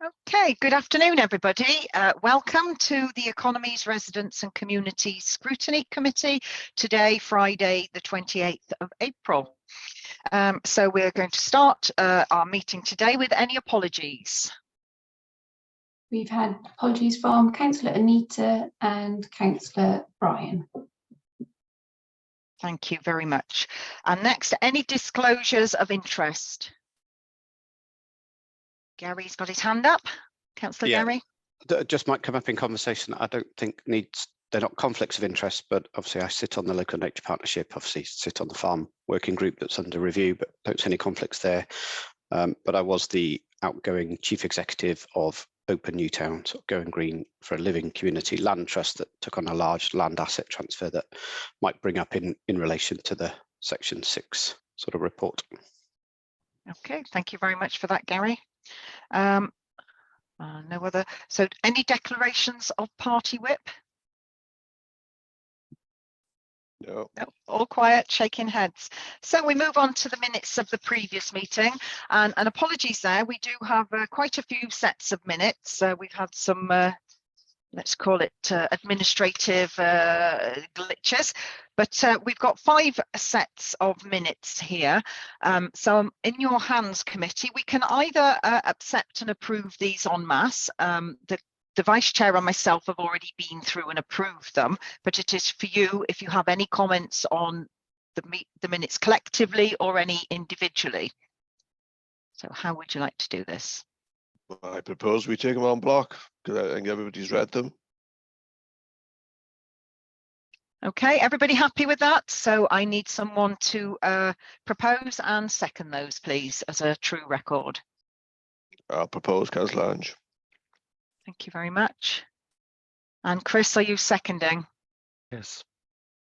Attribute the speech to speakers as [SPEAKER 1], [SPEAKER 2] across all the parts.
[SPEAKER 1] Okay, good afternoon, everybody. Welcome to the Economies, Residents and Community Scrutiny Committee, today, Friday, the 28th of April. So we're going to start our meeting today with any apologies.
[SPEAKER 2] We've had apologies from Councillor Anita and Councillor Brian.
[SPEAKER 1] Thank you very much. And next, any disclosures of interest? Gary's got his hand up. Councillor Gary?
[SPEAKER 3] Just might come up in conversation. I don't think they're not conflicts of interest, but obviously I sit on the Local Nature Partnership, obviously sit on the farm working group that's under review, but don't see any conflicts there. But I was the outgoing chief executive of Open Newtown, sort of Going Green for a Living Community Land Trust that took on a large land asset transfer that might bring up in relation to the Section 6 sort of report.
[SPEAKER 1] Okay, thank you very much for that, Gary. No other. So any declarations of party whip? No, all quiet, shaking heads. So we move on to the minutes of the previous meeting, and apologies there. We do have quite a few sets of minutes. We've had some, let's call it administrative glitches, but we've got 5 sets of minutes here. So in your hands, committee, we can either accept and approve these en masse. The Vice Chair and myself have already been through and approved them, but it is for you if you have any comments on the minutes collectively or any individually. So how would you like to do this?
[SPEAKER 4] I propose we take them en bloc because I think everybody's read them.
[SPEAKER 1] Okay, everybody happy with that? So I need someone to propose and second those, please, as a true record.
[SPEAKER 4] I'll propose Councillor Ange.
[SPEAKER 1] Thank you very much. And Chris, are you seconding?
[SPEAKER 4] Yes.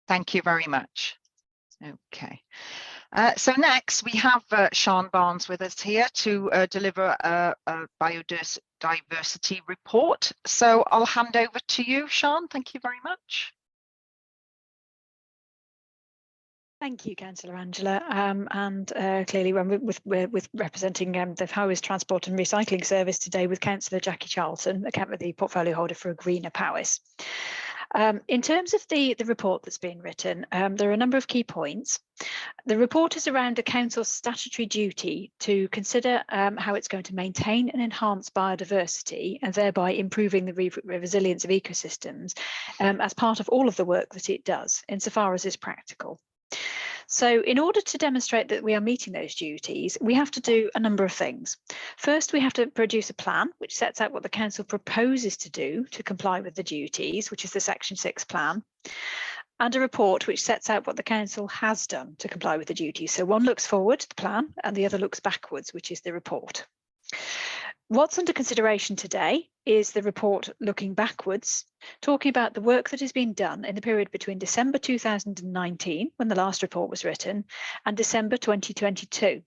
[SPEAKER 1] Thank you very much. Okay. So next we have Sean Barnes with us here to deliver a biodiversity report. So I'll hand over to you, Sean. Thank you very much.
[SPEAKER 5] Thank you, Councillor Angela. Clearly, we're representing the Highways Transport and Recycling Service today with Councillor Jackie Charlton, the portfolio holder for a greener Powys. In terms of the report that's been written, there are a number of key points. The report is around the Council's statutory duty to consider how it's going to maintain and enhance biodiversity and thereby improving the resilience of ecosystems as part of all of the work that it does, insofar as is practical. So in order to demonstrate that we are meeting those duties, we have to do a number of things. First, we have to produce a plan which sets out what the Council proposes to do to comply with the duties, which is the Section 6 plan, and a report which sets out what the Council has done to comply with the duties. So one looks forward, the plan, and the other looks backwards, which is the report. What's under consideration today is the report looking backwards, talking about the work that has been done in the period between December 2019, when the last report was written, and December 2022.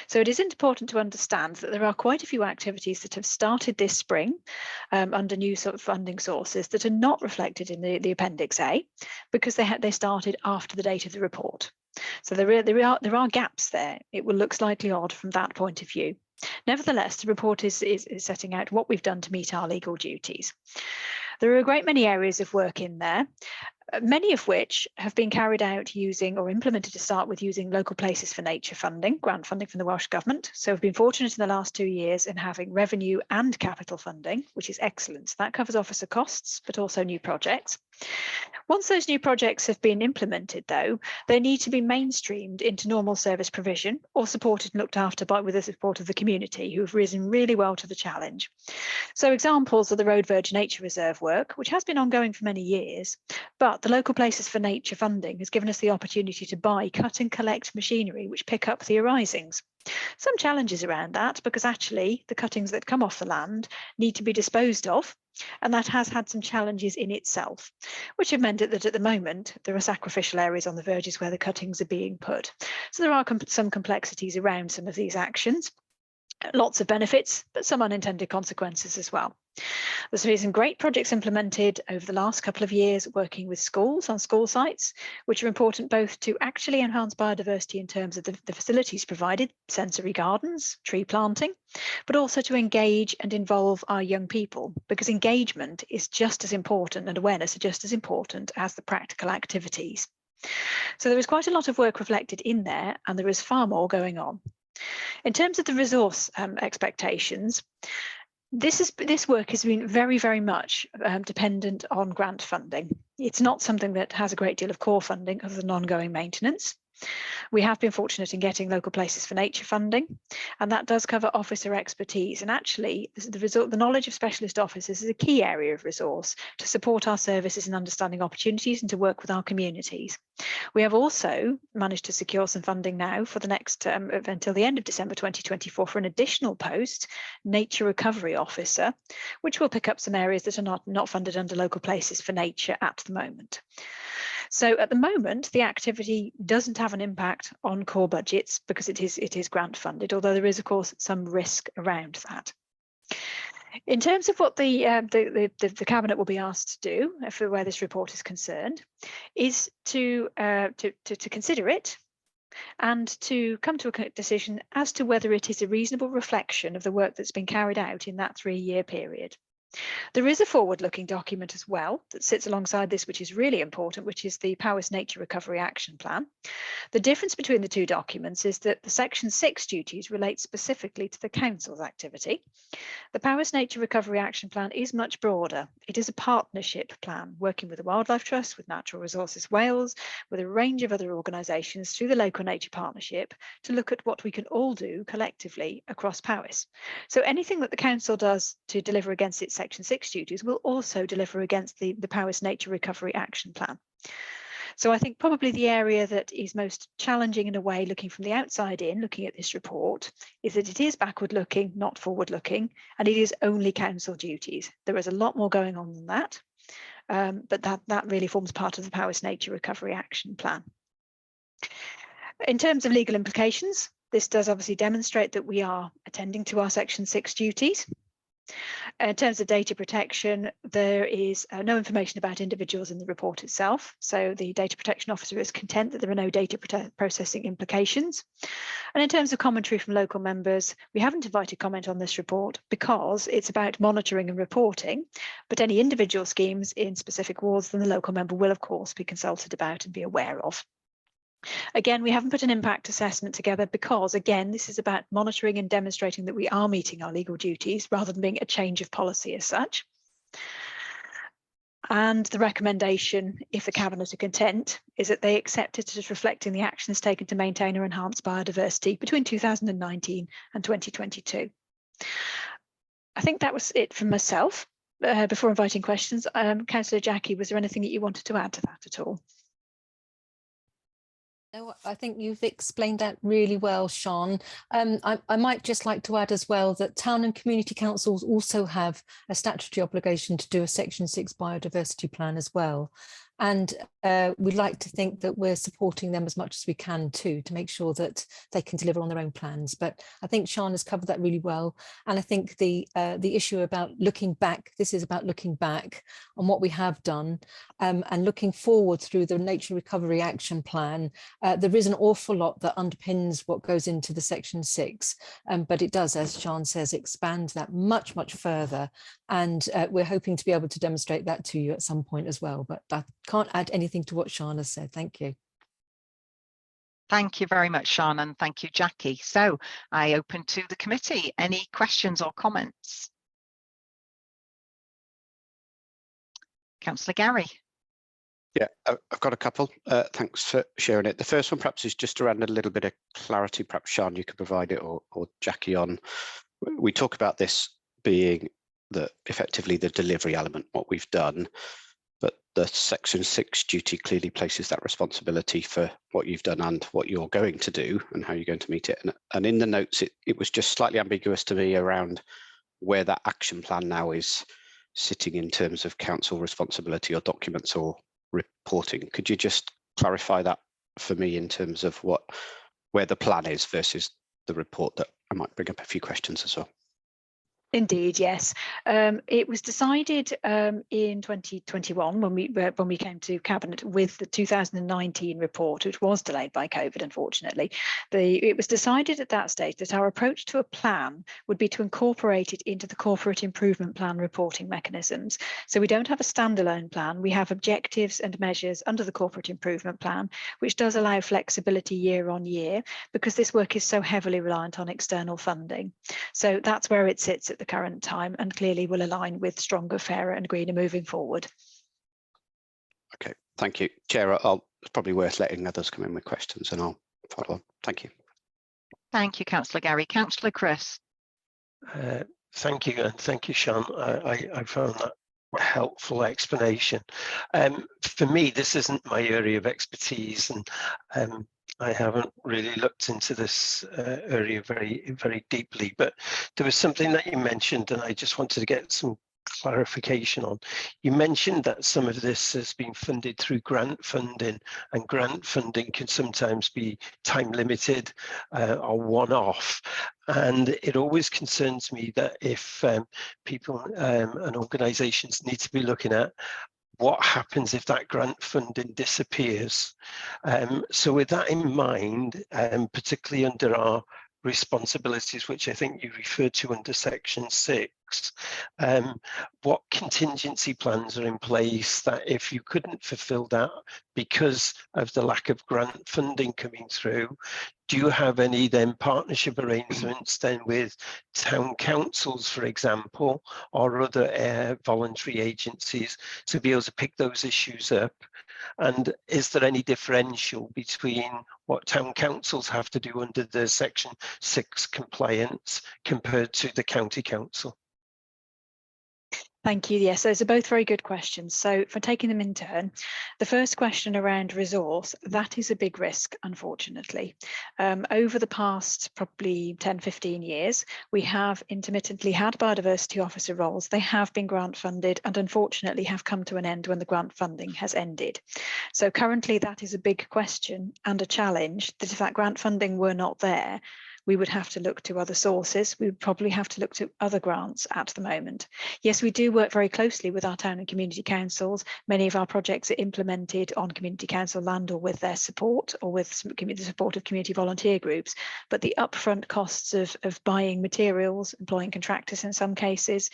[SPEAKER 5] So it is important to understand that there are quite a few activities that have started this spring under new sort of funding sources that are not reflected in the Appendix A because they started after the date of the report. So there are gaps there. It will look slightly odd from that point of view. Nevertheless, the report is setting out what we've done to meet our legal duties. There are a great many areas of work in there, many of which have been carried out using or implemented to start with using local places for nature funding, grant funding from the Welsh Government. So we've been fortunate in the last 2 years in having revenue and capital funding, which is excellent. So that covers officer costs, but also new projects. Once those new projects have been implemented, though, they need to be mainstreamed into normal service provision or supported and looked after with the support of the community, who have risen really well to the challenge. So examples are the Road Verge Nature Reserve work, which has been ongoing for many years, but the Local Places for Nature funding has given us the opportunity to buy cut and collect machinery which pick up the arisings. Some challenges around that because actually the cuttings that come off the land need to be disposed of, and that has had some challenges in itself, which have meant that at the moment there are sacrificial areas on the verges where the cuttings are being put. So there are some complexities around some of these actions. Lots of benefits, but some unintended consequences as well. There's been some great projects implemented over the last couple of years working with schools on school sites, which are important both to actually enhance biodiversity in terms of the facilities provided, sensory gardens, tree planting, but also to engage and involve our young people, because engagement is just as important and awareness are just as important as the practical activities. So there is quite a lot of work reflected in there, and there is far more going on. In terms of the resource expectations, this work has been very, very much dependent on grant funding. It's not something that has a great deal of core funding other than ongoing maintenance. We have been fortunate in getting local places for nature funding, and that does cover officer expertise. And actually, the knowledge of specialist officers is a key area of resource to support our services in understanding opportunities and to work with our communities. We have also managed to secure some funding now for the next until the end of December 2024 for an additional post, Nature Recovery Officer, which will pick up some areas that are not funded under local places for nature at the moment. So at the moment, the activity doesn't have an impact on core budgets because it is grant funded, although there is, of course, some risk around that. In terms of what the Cabinet will be asked to do, for where this report is concerned, is to consider it and to come to a decision as to whether it is a reasonable reflection of the work that's been carried out in that 3-year period. There is a forward-looking document as well that sits alongside this, which is really important, which is the Powys Nature Recovery Action Plan. The difference between the two documents is that the Section 6 duties relate specifically to the Council's activity. The Powys Nature Recovery Action Plan is much broader. It is a partnership plan working with the Wildlife Trust, with Natural Resources Wales, with a range of other organisations through the Local Nature Partnership to look at what we can all do collectively across Powys. So anything that the Council does to deliver against its Section 6 duties will also deliver against the Powys Nature Recovery Action Plan. So I think probably the area that is most challenging in a way, looking from the outside in, looking at this report, is that it is backward looking, not forward looking, and it is only council duties. There is a lot more going on than that, but that really forms part of the Powys Nature Recovery Action Plan. In terms of legal implications, this does obviously demonstrate that we are attending to our Section 6 duties. In terms of data protection, there is no information about individuals in the report itself. So the data protection officer is content that there are no data processing implications. And in terms of commentary from local members, we haven't invited comment on this report because it's about monitoring and reporting, but any individual schemes in specific wards, then the local member will of course be consulted about and be aware of. Again, we haven't put an impact assessment together because, again, this is about monitoring and demonstrating that we are meeting our legal duties rather than being a change of policy as such. And the recommendation, if the Cabinet are content, is that they accept it as reflecting the actions taken to maintain or enhance biodiversity between 2019 and 2022. I think that was it from myself. Before inviting questions, Councillor Jackie, was there anything that you wanted to add to that at all?
[SPEAKER 6] No, I think you've explained that really well, Sean. I might just like to add as well that town and community councils also have a statutory obligation to do a Section 6 biodiversity plan as well. And we'd like to think that we're supporting them as much as we can too, to make sure that they can deliver on their own plans. But I think Sean has covered that really well. And I think the issue about looking back, this is about looking back on what we have done and looking forward through the Nature Recovery Action Plan. There is an awful lot that underpins what goes into the Section 6, but it does, as Sean says, expand that much, much further. And we're hoping to be able to demonstrate that to you at some point as well. But I can't add anything to what Sean has said. Thank you.
[SPEAKER 1] Thank you very much, Sean, and thank you, Jackie. So I open to the committee. Any questions or comments? Councillor Gary.
[SPEAKER 3] Yeah, I've got a couple. Thanks for sharing it. The first one perhaps is just around a little bit of clarity. Perhaps Sean, you could provide it, or Jackie on. We talk about this being effectively the delivery element, what we've done, but the Section 6 duty clearly places that responsibility for what you've done and what you're going to do and how you're going to meet it. And in the notes, it was just slightly ambiguous to me around where that action plan now is sitting in terms of council responsibility or documents or reporting. Could you just clarify that for me in terms of where the plan is versus the report that I might bring up a few questions as well.
[SPEAKER 5] Indeed, yes. It was decided in 2021 when we came to Cabinet with the 2019 report, which was delayed by COVID, unfortunately. It was decided at that stage that our approach to a plan would be to incorporate it into the corporate improvement plan reporting mechanisms. So we don't have a standalone plan. We have objectives and measures under the corporate improvement plan, which does allow flexibility year on year because this work is so heavily reliant on external funding. So that's where it sits at the current time and clearly will align with stronger, fairer and greener moving forward.
[SPEAKER 3] Okay, thank you. Chair, it's probably worth letting others come in with questions and I'll follow on. Thank you.
[SPEAKER 1] Thank you, Councillor Gary. Councillor Chris.
[SPEAKER 7] Thank you, and thank you, Sean. I found that a helpful explanation. For me, this isn't my area of expertise, and I haven't really looked into this area very deeply, but there was something that you mentioned and I just wanted to get some clarification on. You mentioned that some of this has been funded through grant funding, and grant funding can sometimes be time limited or one-off, and it always concerns me that if people and organisations need to be looking at what happens if that grant funding disappears. So with that in mind, particularly under our responsibilities, which I think you referred to under section 6, what contingency plans are in place that if you couldn't fulfill that because of the lack of grant funding coming through, do you have any then partnership arrangements then with town councils, for example, or other voluntary agencies to be able to pick those issues up? And is there any differential between what town councils have to do under the section 6 compliance compared to the county council?
[SPEAKER 5] Thank you. Yes, those are both very good questions. So for taking them in turn, the first question around resource, that is a big risk, unfortunately. Over the past probably 10, 15 years, we have intermittently had biodiversity officer roles. They have been grant funded and unfortunately have come to an end when the grant funding has ended. So currently that is a big question and a challenge that if that grant funding were not there, we would have to look to other sources. We would probably have to look to other grants at the moment. Yes, we do work very closely with our town and community councils. Many of our projects are implemented on community council land or with their support or with the support of community volunteer groups. But the upfront costs of buying materials, employing contractors in some cases,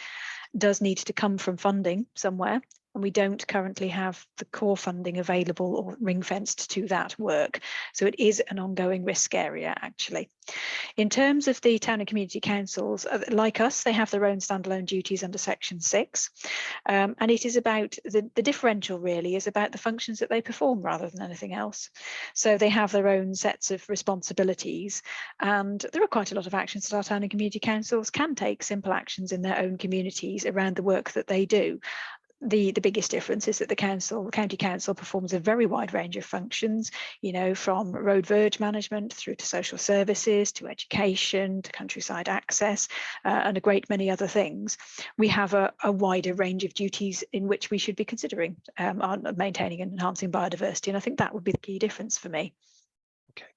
[SPEAKER 5] does need to come from funding somewhere. And we don't currently have the core funding available or ring-fenced to that work. So it is an ongoing risk area, actually. In terms of the town and community councils, like us, they have their own standalone duties under section 6. And it is about, the differential really is about the functions that they perform rather than anything else. So they have their own sets of responsibilities. And there are quite a lot of actions that our town and community councils can take, simple actions in their own communities around the work that they do. The biggest difference is that the county council performs a very wide range of functions, you know, from road verge management through to social services, to education, to countryside access, and a great many other things. We have a wider range of duties in which we should be considering on maintaining and enhancing biodiversity. And I think that would be the key difference for me.
[SPEAKER 7] Okay,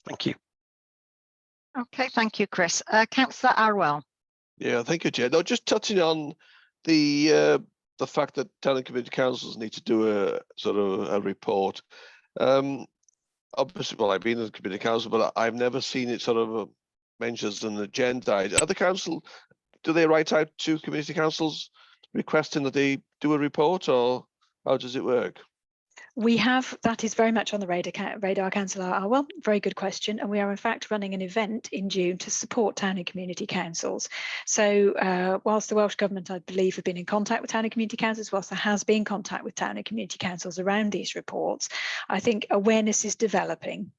[SPEAKER 7] thank you.
[SPEAKER 1] Okay, thank you, Chris. Councillor Arwell.
[SPEAKER 4] Yeah, thank you, Chair. Now, just touching on the fact that town and community councils need to do a sort of a report. Obviously, well, I've been in the community council, but I've never seen it sort of mentioned as an agenda. Other council, do they write out to community councils requesting that they do a report, or how does it work?
[SPEAKER 5] We have, that is very much on the radar, Councillor Arwell. Very good question. And we are in fact running an event in June to support town and community councils. So whilst the Welsh Government, I believe, have been in contact with town and community councils, whilst there has been contact with town and community councils around these reports, I think awareness is developing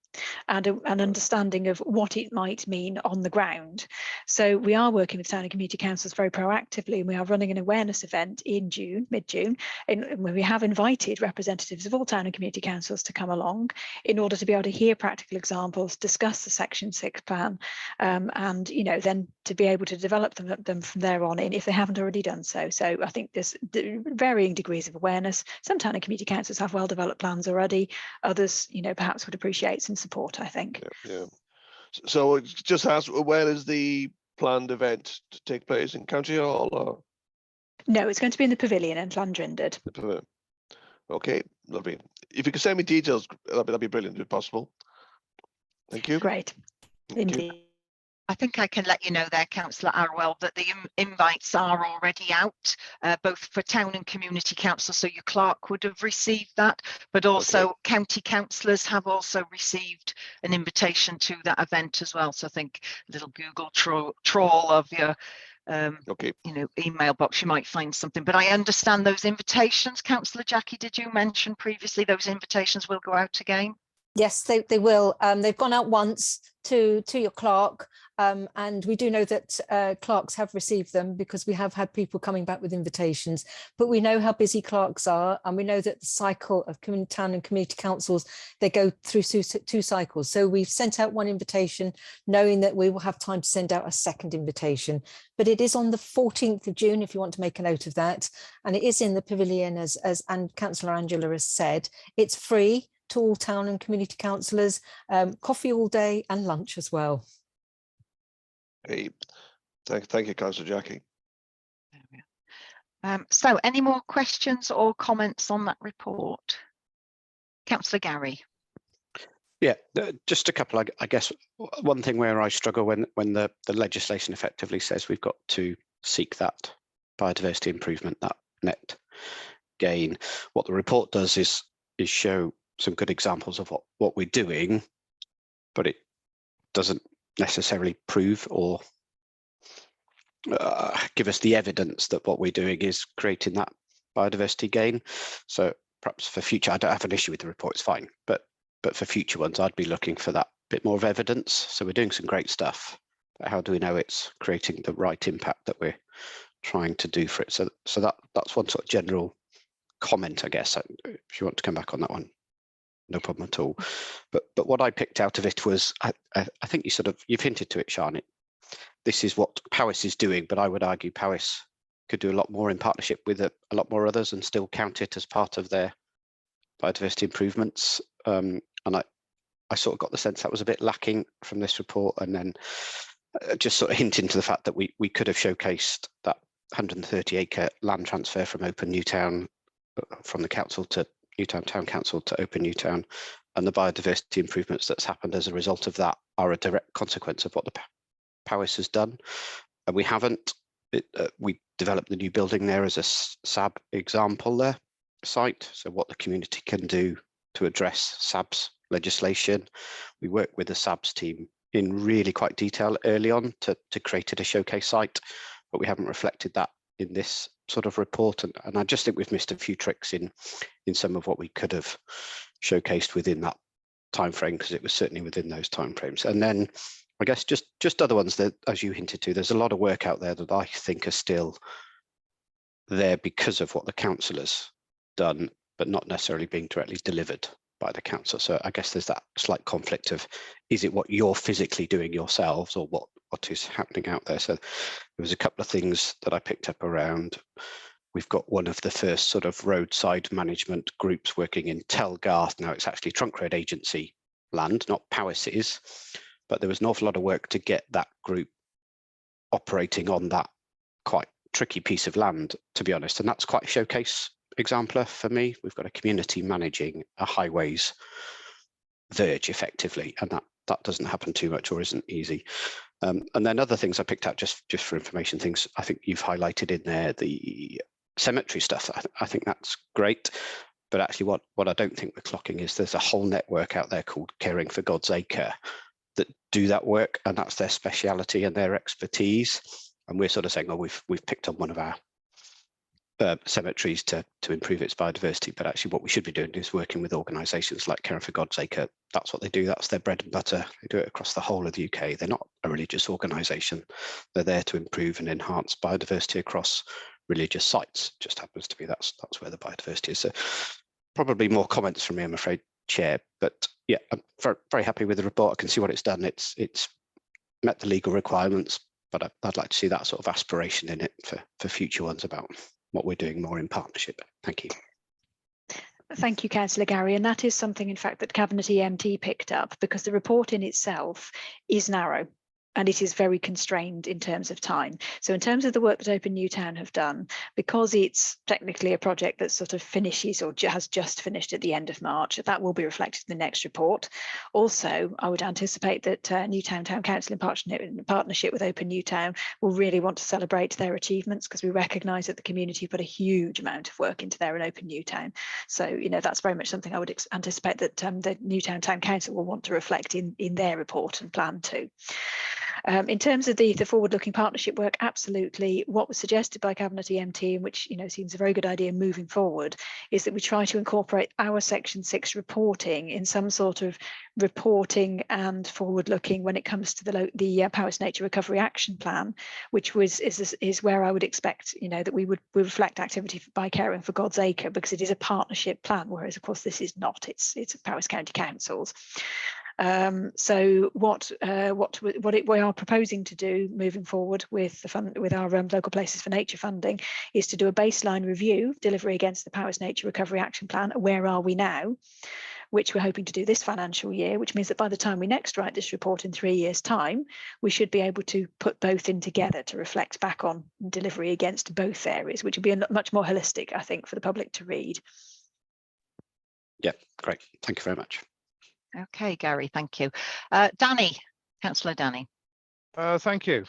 [SPEAKER 5] and an understanding of what it might mean on the ground. So we are working with town and community councils very proactively, and we are running an awareness event in June, mid-June, where we have invited representatives of all town and community councils to come along in order to be able to hear practical examples, discuss the section 6 plan, and then to be able to develop them from there on in if they haven't already done so. So I think there's varying degrees of awareness. Some town and community councils have well developed plans already. Others, perhaps would appreciate some support, I think.
[SPEAKER 4] Yeah. So just ask, where is the planned event to take place, in County Hall or?
[SPEAKER 5] No, it's going to be in the pavilion in Llandrindod.
[SPEAKER 4] Okay, lovely. If you could send me details, that'd be brilliant if possible. Thank you.
[SPEAKER 5] Great.
[SPEAKER 4] Thank you.
[SPEAKER 5] Indeed.
[SPEAKER 1] I think I can let you know there, Councillor Arwell, that the invites are already out, both for town and community council. So your clerk would have received that, but also county councillors have also received an invitation to that event as well. So I think a little Google trawl of your email box, you might find something. But I understand those invitations, Councillor Jackie, did you mention previously those invitations will go out again?
[SPEAKER 6] Yes, they will. They've gone out once to your clerk, and we do know that clerks have received them because we have had people coming back with invitations. But we know how busy clerks are, and we know that the cycle of town and community councils, they go through two cycles. So we've sent out one invitation, knowing that we will have time to send out a second invitation. But it is on the 14th of June, if you want to make a note of that, and it is in the pavilion, as Councillor Angela has said. It's free to all town and community councillors, coffee all day and lunch as well.
[SPEAKER 4] Hey, thank you, Councillor Jackie.
[SPEAKER 1] So any more questions or comments on that report? Councillor Gary.
[SPEAKER 3] Yeah, just a couple. I guess one thing where I struggle when the legislation effectively says we've got to seek that biodiversity improvement, that net gain. What the report does is show some good examples of what we're doing, but it doesn't necessarily prove or give us the evidence that what we're doing is creating that biodiversity gain. So perhaps for future, I don't have an issue with the report, it's fine, but for future ones, I'd be looking for that bit more of evidence. So we're doing some great stuff, but how do we know it's creating the right impact that we're trying to do for it? So that's one sort of general comment, I guess, if you want to come back on that one. No problem at all. But what I picked out of it was, I think you've hinted to it, Sian. This is what Powys is doing, but I would argue Powys could do a lot more in partnership with a lot more others and still count it as part of their biodiversity improvements. And I sort of got the sense that was a bit lacking from this report. And then just sort of hinting to the fact that we could have showcased that 130-acre land transfer from Open Newtown, from the council to Newtown Town Council to Open Newtown, and the biodiversity improvements that's happened as a result of that are a direct consequence of what the Powys has done. And we haven't, we developed the new building there as a SAB example there, site. So what the community can do to address SAB's legislation. We work with the SAB's team in really quite detail early on to create a showcase site, but we haven't reflected that in this sort of report, and I just think we've missed a few tricks in some of what we could have showcased within that time frame, because it was certainly within those time frames. And then I guess just other ones that, as you hinted to, there's a lot of work out there that I think are still there because of what the council has done, but not necessarily being directly delivered by the council. So I guess there's that slight conflict of, is it what you're physically doing yourselves or what is happening out there? So there was a couple of things that I picked up around. We've got one of the first sort of roadside management groups working in Telgarth. Now it's actually Trunk Road Agency land, not Powys's, but there was an awful lot of work to get that group operating on that quite tricky piece of land, to be honest. And that's quite a showcase exemplar for me. We've got a community managing a highways verge effectively, and that doesn't happen too much or isn't easy. And then other things I picked out just for information things, I think you've highlighted in there, the cemetery stuff. I think that's great, but actually what I don't think we're clocking is there's a whole network out there called Caring for God's Acre that do that work, and that's their speciality and their expertise. And we're sort of saying, oh, we've picked on one of our cemeteries to improve its biodiversity, but actually what we should be doing is working with organisations like Caring for God's Acre. That's what they do, that's their bread and butter. They do it across the whole of the UK. They're not a religious organisation, they're there to improve and enhance biodiversity across religious sites. It just happens to be that's where the biodiversity is. So probably more comments from me, I'm afraid, Chair, but yeah, I'm very, very happy with the report. I can see what it's done. It's met the legal requirements, but I'd like to see that sort of aspiration in it for future ones about what we're doing more in partnership. Thank you.
[SPEAKER 5] Thank you, Councillor Gary. And that is something, in fact, that Cabinet EMT picked up, because the report in itself is narrow and it is very constrained in terms of time. So in terms of the work that Open Newtown have done, because it's technically a project that sort of finishes or has just finished at the end of March, that will be reflected in the next report. Also, I would anticipate that Newtown Town Council in partnership with Open Newtown will really want to celebrate their achievements, because we recognise that the community put a huge amount of work into their Open Newtown. So, you know, that's very much something I would anticipate that the Newtown Town Council will want to reflect in their report and plan too. In terms of the forward-looking partnership work, absolutely. What was suggested by Cabinet EMT, and which, you know, seems a very good idea moving forward, is that we try to incorporate our Section 6 reporting in some sort of reporting and forward-looking when it comes to the Powys Nature Recovery Action Plan, which is where I would expect, you know, that we would reflect activity by Caring for God's Acre, because it is a partnership plan, whereas of course this is not. It's Powys County Councils. So what we are proposing to do moving forward with our local places for nature funding is to do a baseline review delivery against the Powys Nature Recovery Action Plan. Where are we now? Which we're hoping to do this financial year, which means that by the time we next write this report in 3 years' time, we should be able to put both in together to reflect back on delivery against both areas, which would be much more holistic, I think, for the public to read.
[SPEAKER 3] Yeah, great. Thank you very much.
[SPEAKER 1] Okay, Gary, thank you. Danny, Councillor Danny.
[SPEAKER 8] Thank you.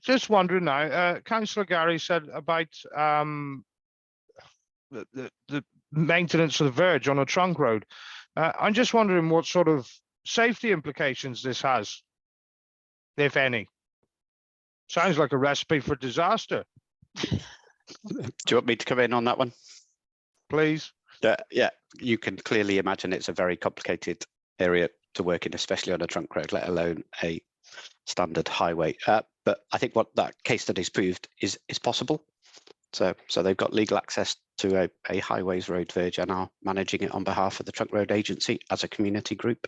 [SPEAKER 8] Just wondering now, Councillor Gary said about the maintenance of the verge on a trunk road. I'm just wondering what sort of safety implications this has, if any. Sounds like a recipe for disaster.
[SPEAKER 3] Do you want me to come in on that one?
[SPEAKER 8] Please.
[SPEAKER 3] Yeah, you can clearly imagine it's a very complicated area to work in, especially on a trunk road, let alone a standard highway. But I think what that case study's proved is possible. So they've got legal access to a highways road verge and are managing it on behalf of the Trunk Road Agency as a community group,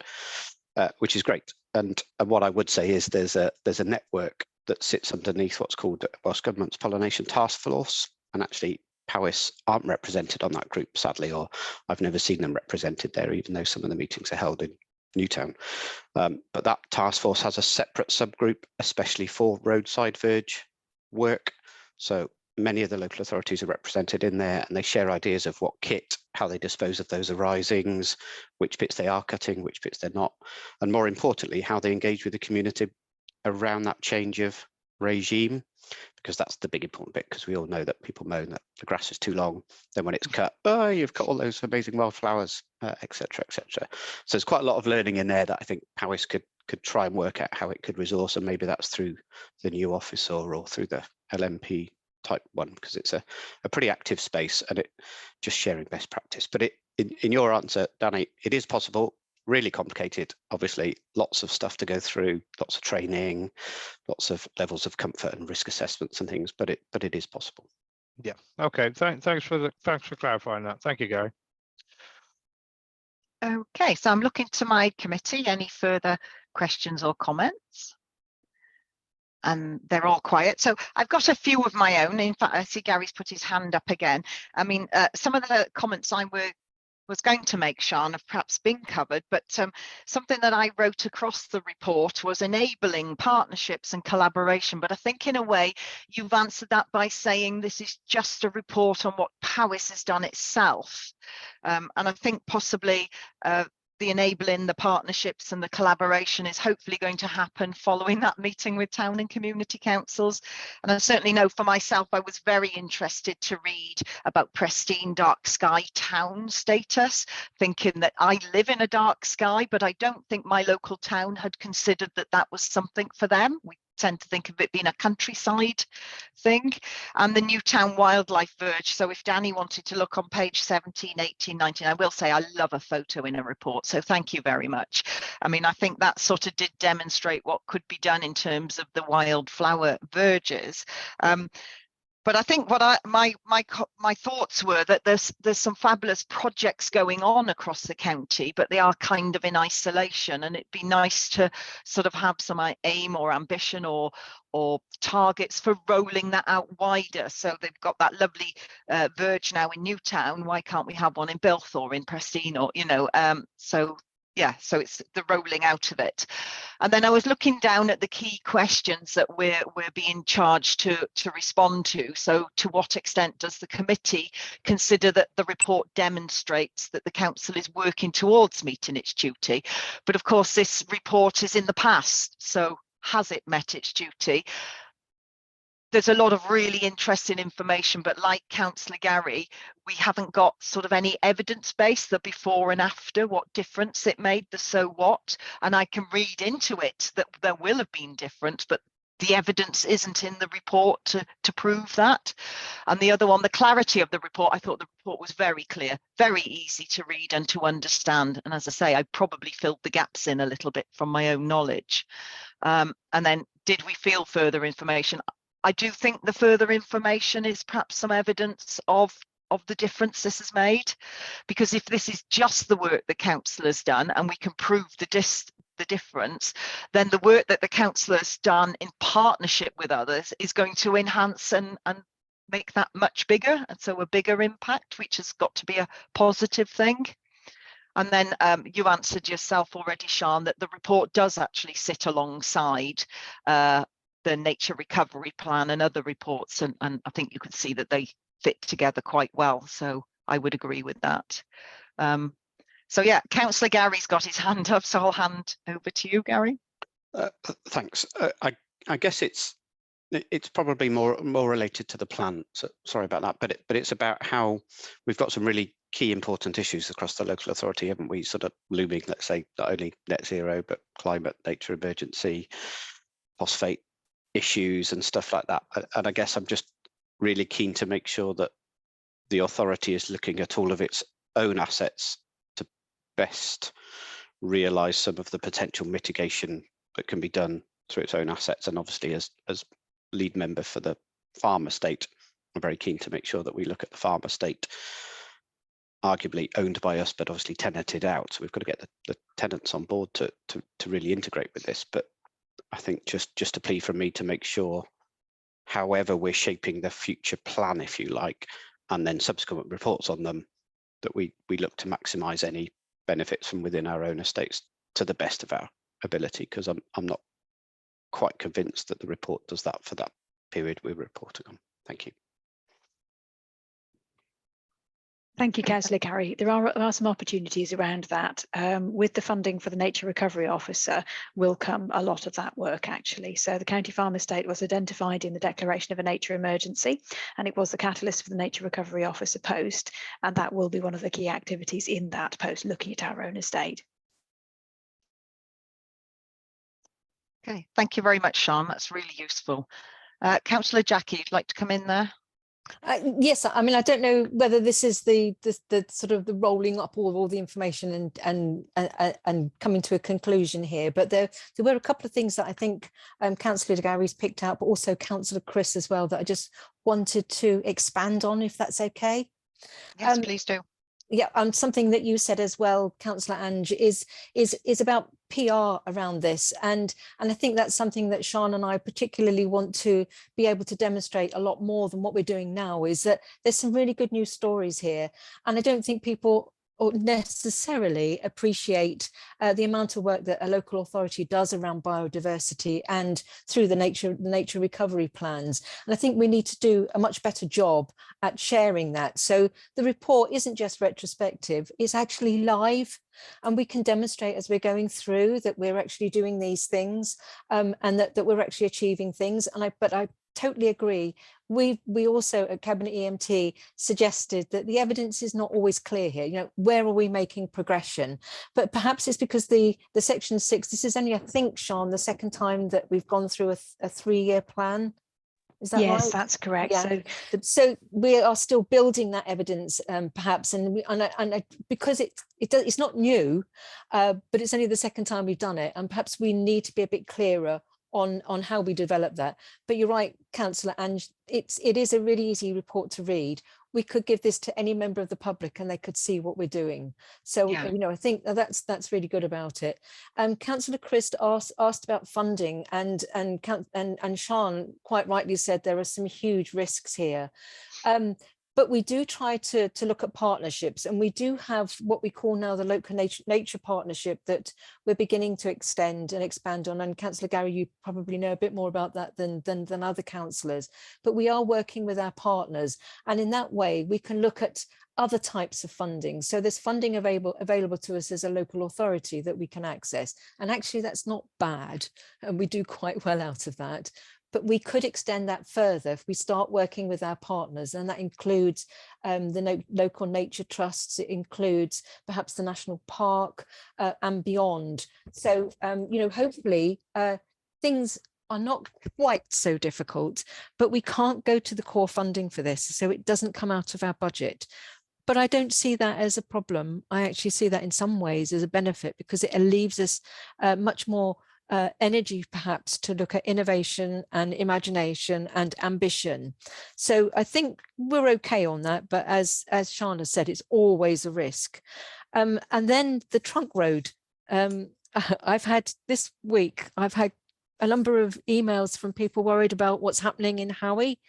[SPEAKER 3] which is great. And what I would say is there's a network that sits underneath what's called Welsh Government's Pollination Task Force, and actually Powys aren't represented on that group, sadly, or I've never seen them represented there, even though some of the meetings are held in Newtown. But that task force has a separate subgroup, especially for roadside verge work. So many of the local authorities are represented in there, and they share ideas of what kit, how they dispose of those arisings, which bits they are cutting, which bits they're not, and more importantly, how they engage with the community around that change of regime, because that's the big important bit, because we all know that people moan that the grass is too long, then when it's cut, oh, you've got all those amazing wildflowers, etc., etc. So there's quite a lot of learning in there that I think Powys could try and work out how it could resource, and maybe that's through the new officer or through the LMP type one, because it's a pretty active space, and it just sharing best practice. But in your answer, Danny, it is possible. Really complicated, obviously, lots of stuff to go through, lots of training, lots of levels of comfort and risk assessments and things, but it is possible.
[SPEAKER 8] Yeah. Okay. Thanks for clarifying that. Thank you, Gary.
[SPEAKER 1] Okay, so I'm looking to my committee. Any further questions or comments? And they're all quiet. So I've got a few of my own. In fact, I see Gary's put his hand up again. I mean, some of the comments I was going to make, Sian, have perhaps been covered, but something that I wrote across the report was enabling partnerships and collaboration. But I think in a way you've answered that by saying this is just a report on what Powys has done itself. And I think possibly the enabling, the partnerships and the collaboration is hopefully going to happen following that meeting with town and community councils. And I certainly know for myself, I was very interested to read about pristine dark sky town status, thinking that I live in a dark sky, but I don't think my local town had considered that that was something for them. We tend to think of it being a countryside thing. And the Newtown Wildlife Verge. So if Danny wanted to look on page 17, 18, 19, I will say I love a photo in a report. So thank you very much. I mean, I think that sort of did demonstrate what could be done in terms of the wildflower verges. But I think what my thoughts were that there's some fabulous projects going on across the county, but they are kind of in isolation, and it'd be nice to sort of have some aim or ambition or targets for rolling that out wider. So they've got that lovely verge now in Newtown. Why can't we have one in Bilth or in Prestine, or so yeah, so it's the rolling out of it. And then I was looking down at the key questions that we're being charged to respond to. So to what extent does the committee consider that the report demonstrates that the council is working towards meeting its duty? But of course, this report is in the past, so has it met its duty? There's a lot of really interesting information, but like Councillor Gary, we haven't got sort of any evidence base, the before and after, what difference it made, the so what. And I can read into it that there will have been difference, but the evidence isn't in the report to prove that. And the other one, the clarity of the report, I thought the report was very clear, very easy to read and to understand. And as I say, I probably filled the gaps in a little bit from my own knowledge. And then did we feel further information? I do think the further information is perhaps some evidence of the difference this has made, because if this is just the work the council has done and we can prove the difference, then the work that the council has done in partnership with others is going to enhance and make that much bigger, and so a bigger impact, which has got to be a positive thing. And then you answered yourself already, Sian, that the report does actually sit alongside the nature recovery plan and other reports, and I think you could see that they fit together quite well, so I would agree with that. So yeah, Councillor Gary's got his hand up, so I'll hand over to you, Gary.
[SPEAKER 3] Thanks. I guess it's probably more related to the plan, so sorry about that, but it's about how we've got some really key important issues across the local authority, haven't we, sort of looming, let's say, not only net zero but climate, nature emergency, phosphate issues and stuff like that. And I guess I'm just really keen to make sure that the authority is looking at all of its own assets to best realise some of the potential mitigation that can be done through its own assets. And obviously, as lead member for the farm estate, I'm very keen to make sure that we look at the farm estate, arguably owned by us, but obviously tenanted out. So we've got to get the tenants on board to really integrate with this. But I think just a plea from me to make sure, however we're shaping the future plan, if you like, and then subsequent reports on them, that we look to maximise any benefits from within our own estates to the best of our ability, because I'm not quite convinced that the report does that for that period we're reporting on. Thank you.
[SPEAKER 5] Thank you, Councillor Gary. There are some opportunities around that. With the funding for the Nature Recovery Officer will come a lot of that work, actually. So the County Farm Estate was identified in the declaration of a nature emergency, and it was the catalyst for the Nature Recovery Officer post, and that will be one of the key activities in that post, looking at our own estate.
[SPEAKER 1] Okay, thank you very much, Sian. That's really useful. Councillor Jackie, you'd like to come in there?
[SPEAKER 6] Yes, I mean, I don't know whether this is the sort of the rolling up of all the information and coming to a conclusion here, but there were a couple of things that I think Councillor Gary's picked out, but also Councillor Chris as well, that I just wanted to expand on, if that's okay.
[SPEAKER 1] Yes, please do.
[SPEAKER 6] Yeah, something that you said as well, Councillor Ange, is about PR around this, and I think that's something that Sian and I particularly want to be able to demonstrate a lot more than what we're doing now. Is that there's some really good news stories here, and I don't think people or necessarily appreciate the amount of work that a local authority does around biodiversity and through the nature recovery plans. And I think we need to do a much better job at sharing that. So the report isn't just retrospective, it's actually live. And we can demonstrate as we're going through that we're actually doing these things, and that we're actually achieving things. But I totally agree. We also at Cabinet EMT suggested that the evidence is not always clear here. You know, where are we making progression? But perhaps it's because the Section 6, this is only, I think, Sian, the second time that we've gone through a 3-year plan. Is that right?
[SPEAKER 5] Yes, that's correct.
[SPEAKER 6] Yeah. So we are still building that evidence, perhaps, and because it's not new, but it's only the second time we've done it, and perhaps we need to be a bit clearer on how we develop that. But you're right, Councillor, and it is a really easy report to read. We could give this to any member of the public and they could see what we're doing. So,
[SPEAKER 1] Yeah.
[SPEAKER 6] you know, I think that's really good about it. Councillor Christ asked about funding, and Sian quite rightly said there are some huge risks here. But we do try to look at partnerships, and we do have what we call now the local nature partnership that we're beginning to extend and expand on. And Councillor Gary, you probably know a bit more about that than other councillors, but we are working with our partners, and in that way we can look at other types of funding. So there's funding available to us as a local authority that we can access, and actually that's not bad, and we do quite well out of that. But we could extend that further if we start working with our partners, and that includes the local nature trusts, it includes perhaps the national park and beyond. So, you know, hopefully things are not quite so difficult, but we can't go to the core funding for this, so it doesn't come out of our budget. But I don't see that as a problem. I actually see that in some ways as a benefit, because it leaves us much more energy perhaps to look at innovation and imagination and ambition. So I think we're okay on that, but as Shana said, it's always a risk. And then the trunk road. I've had this week, I've had a number of emails from people worried about what's happening in Howie.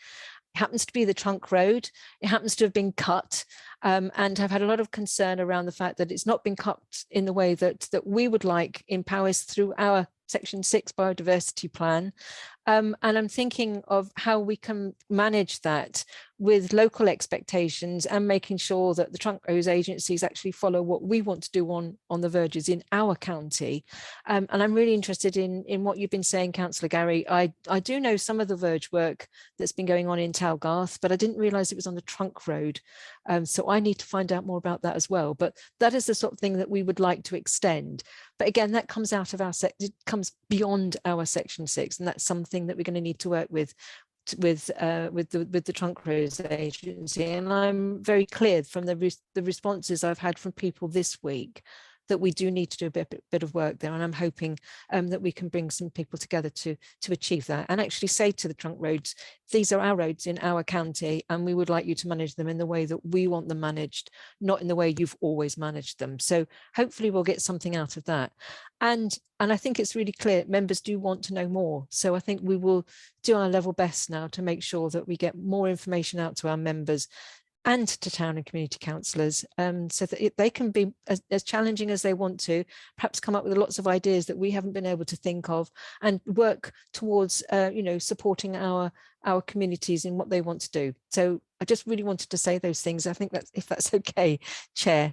[SPEAKER 6] It happens to be the trunk road. It happens to have been cut, and I've had a lot of concern around the fact that it's not been cut in the way that we would like in Powys through our Section 6 biodiversity plan. And I'm thinking of how we can manage that with local expectations and making sure that the trunk roads agencies actually follow what we want to do on the verges in our county. And I'm really interested in what you've been saying, Councillor Gary. I do know some of the verge work that's been going on in Talgarth, but I didn't realise it was on the trunk road. So I need to find out more about that as well. But that is the sort of thing that we would like to extend. But again, that comes out of it comes beyond our Section 6, and that's something that we're going to need to work with the trunk roads agency. And I'm very clear from the responses I've had from people this week that we do need to do a bit of work there, and I'm hoping that we can bring some people together to achieve that, and actually say to the trunk roads, these are our roads in our county, and we would like you to manage them in the way that we want them managed, not in the way you've always managed them. So hopefully we'll get something out of that. And I think it's really clear members do want to know more. So I think we will do our level best now to make sure that we get more information out to our members and to town and community councillors, so that they can be as challenging as they want to, perhaps come up with lots of ideas that we haven't been able to think of, and work towards you know, supporting our communities in what they want to do. So I just really wanted to say those things. I think that's, if that's okay, Chair.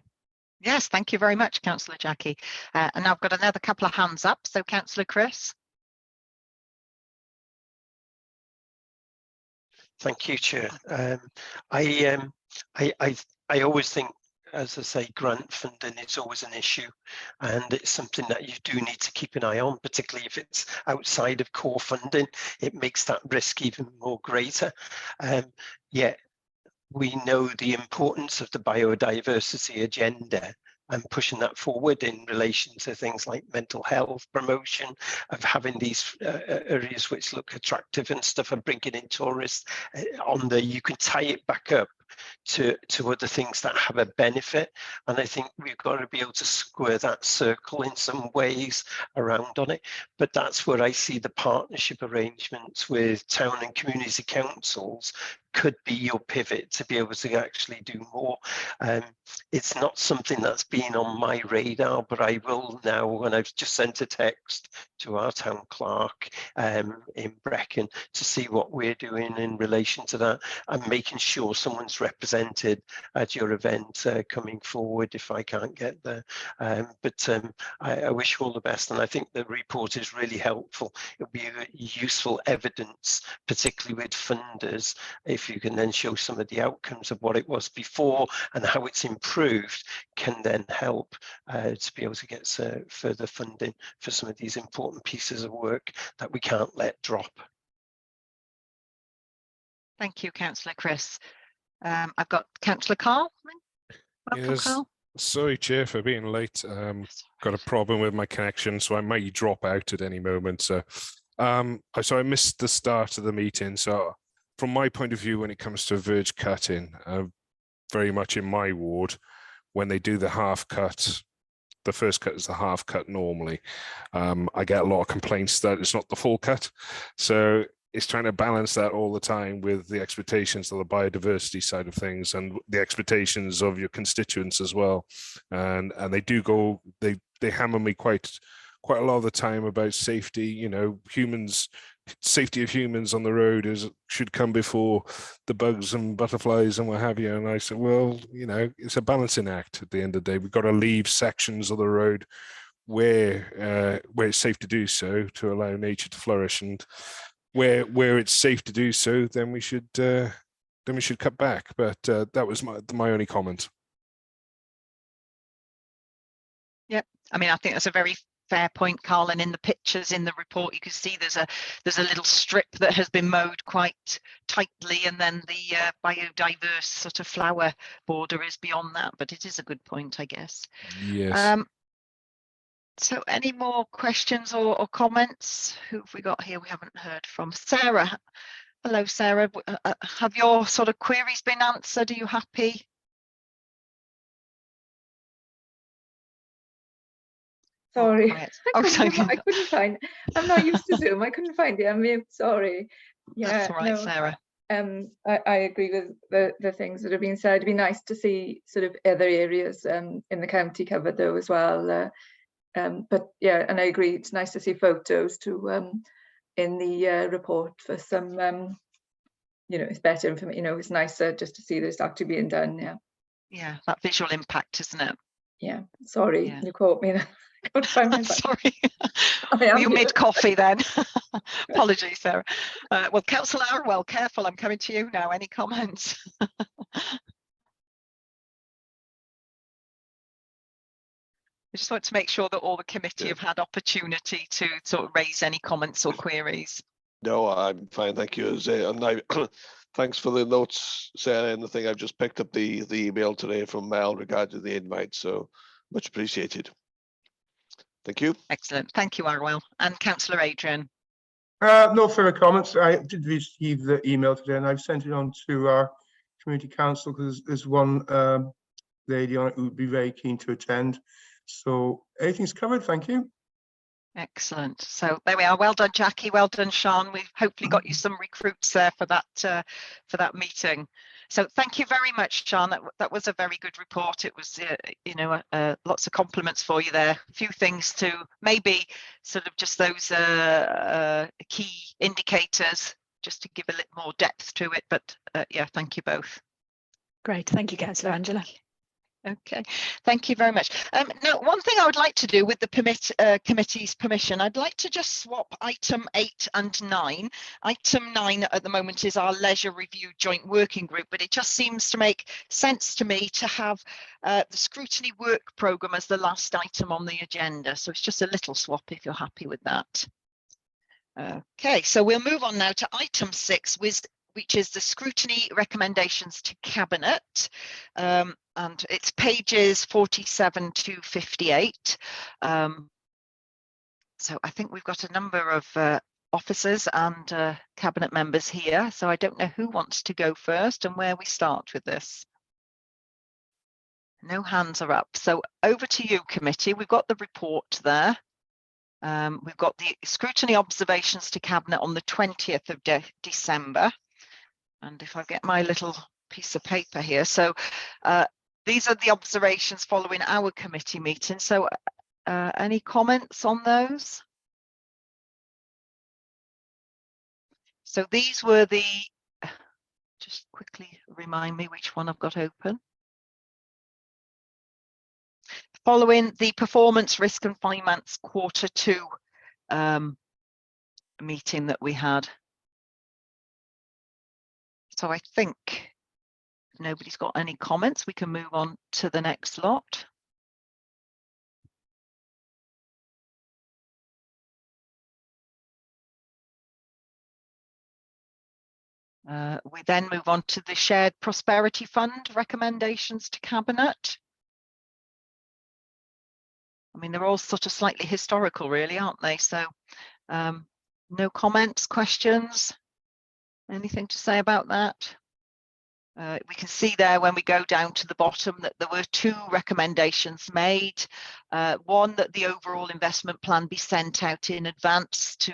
[SPEAKER 1] Yes, thank you very much, Councillor Jackie. And I've got another couple of hands up. So Councillor Chris.
[SPEAKER 7] Thank you, Chair. I always think, as I say, grant funding is always an issue, and it's something that you do need to keep an eye on, particularly if it's outside of core funding. It makes that risk even more greater. Yet we know the importance of the biodiversity agenda and pushing that forward in relation to things like mental health promotion, of having these areas which look attractive and stuff, and bringing in tourists on the, you can tie it back up to other things that have a benefit. And I think we've got to be able to square that circle in some ways around on it. But that's where I see the partnership arrangements with town and community councils could be your pivot to be able to actually do more. It's not something that's been on my radar, but I will now, and I've just sent a text to our town clerk in Brecon to see what we're doing in relation to that, and making sure someone's represented at your event coming forward if I can't get there. But I wish you all the best, and I think the report is really helpful. It'll be a useful evidence, particularly with funders, if you can then show some of the outcomes of what it was before and how it's improved, can then help to be able to get further funding for some of these important pieces of work that we can't let drop.
[SPEAKER 1] Thank you, Councillor Chris. I've got Councillor Carl. Welcome,
[SPEAKER 9] Yes.
[SPEAKER 1] Carl.
[SPEAKER 9] Sorry, Chair, for being late. Got a problem with my connection, so I might drop out at any moment. So So I missed the start of the meeting. So from my point of view, when it comes to verge cutting, very much in my ward, when they do the half cut, the first cut is the half cut normally. I get a lot of complaints that it's not the full cut. So it's trying to balance that all the time with the expectations of the biodiversity side of things and the expectations of your constituents as well. And they do go, they hammer me quite a lot of the time about safety. You know, safety of humans on the road should come before the bugs and butterflies and what have you. And I said, well, you know, it's a balancing act at the end of the day. We've got to leave sections of the road where it's safe to do so, to allow nature to flourish, and where it's safe to do so, then we should cut back. But that was my only comment.
[SPEAKER 1] Yep, I mean, I think that's a very fair point, Carl. And in the pictures in the report, you can see there's a little strip that has been mowed quite tightly, and then the biodiverse sort of flower border is beyond that. But it is a good point, I guess.
[SPEAKER 9] Yes.
[SPEAKER 1] So any more questions or comments? Who have we got here? We haven't heard from. Sarah. Hello, Sarah. Have your sort of queries been answered? Are you happy?
[SPEAKER 10] Sorry,
[SPEAKER 1] Oh,
[SPEAKER 10] I couldn't find. I'm not used to Zoom. I couldn't find it. I'm mute. Sorry. Yeah,
[SPEAKER 1] that's all right,
[SPEAKER 10] no,
[SPEAKER 1] Sarah.
[SPEAKER 10] I agree with the things that have been said. It'd be nice to see sort of other areas in the county covered though as well. But yeah, and I agree. It's nice to see photos too in the report for some. You know, it's better information. You know, it's nicer just to see this actually being done. Yeah.
[SPEAKER 1] Yeah, that visual impact, isn't it?
[SPEAKER 10] Yeah. Sorry,
[SPEAKER 1] yeah.
[SPEAKER 10] You caught me. I couldn't find my
[SPEAKER 1] Sorry. Were you mid-coffee then? Apologies, Sarah. Well, Councillor Arwell, careful, I'm coming to you now. Any comments? I just want to make sure that all the committee have had opportunity to sort of raise any comments or queries.
[SPEAKER 4] No, I'm fine, thank you. And thanks for the notes, Sarah, and the thing. I've just picked up the email today from Mel regarding the invite, so much appreciated. Thank you.
[SPEAKER 1] Excellent. Thank you, Arwell. And Councillor Adrian.
[SPEAKER 11] No further comments. I did receive the email today and I've sent it on to our community council because there's one lady on it who would be very keen to attend. So everything's covered. Thank you.
[SPEAKER 1] Excellent. So there we are. Well done, Jackie. Well done, Sean. We've hopefully got you some recruits there for that meeting. So thank you very much, Sean. That was a very good report. It was, you know, lots of compliments for you there. A few things to maybe sort of just those key indicators, just to give a little more depth to it. But yeah, thank you both.
[SPEAKER 5] Great. Thank you, Councillor Angela.
[SPEAKER 1] Okay, thank you very much. Now, one thing I would like to do with the committee's permission, I'd like to just swap item 8 and 9. Item 9 at the moment is our leisure review joint working group, but it just seems to make sense to me to have the scrutiny work programme as the last item on the agenda. So it's just a little swap if you're happy with that. Okay, so we'll move on now to item 6, which is the scrutiny recommendations to Cabinet. And it's pages 47 to 58. So I think we've got a number of officers and Cabinet members here. So I don't know who wants to go first and where we start with this. No hands are up. So over to you, committee. We've got the report there. We've got the scrutiny observations to Cabinet on the 20th of December. And if I get my little piece of paper here. So these are the observations following our committee meeting. So any comments on those? So these were the, just quickly remind me which one I've got open. Following the performance, risk and finance Q2 meeting that we had. So I think if nobody's got any comments, we can move on to the next lot. We then move on to the Shared Prosperity Fund recommendations to Cabinet. I mean, they're all sort of slightly historical, really, aren't they? So No comments, questions? Anything to say about that? We can see there when we go down to the bottom that there were 2 recommendations made. One, that the overall investment plan be sent out in advance to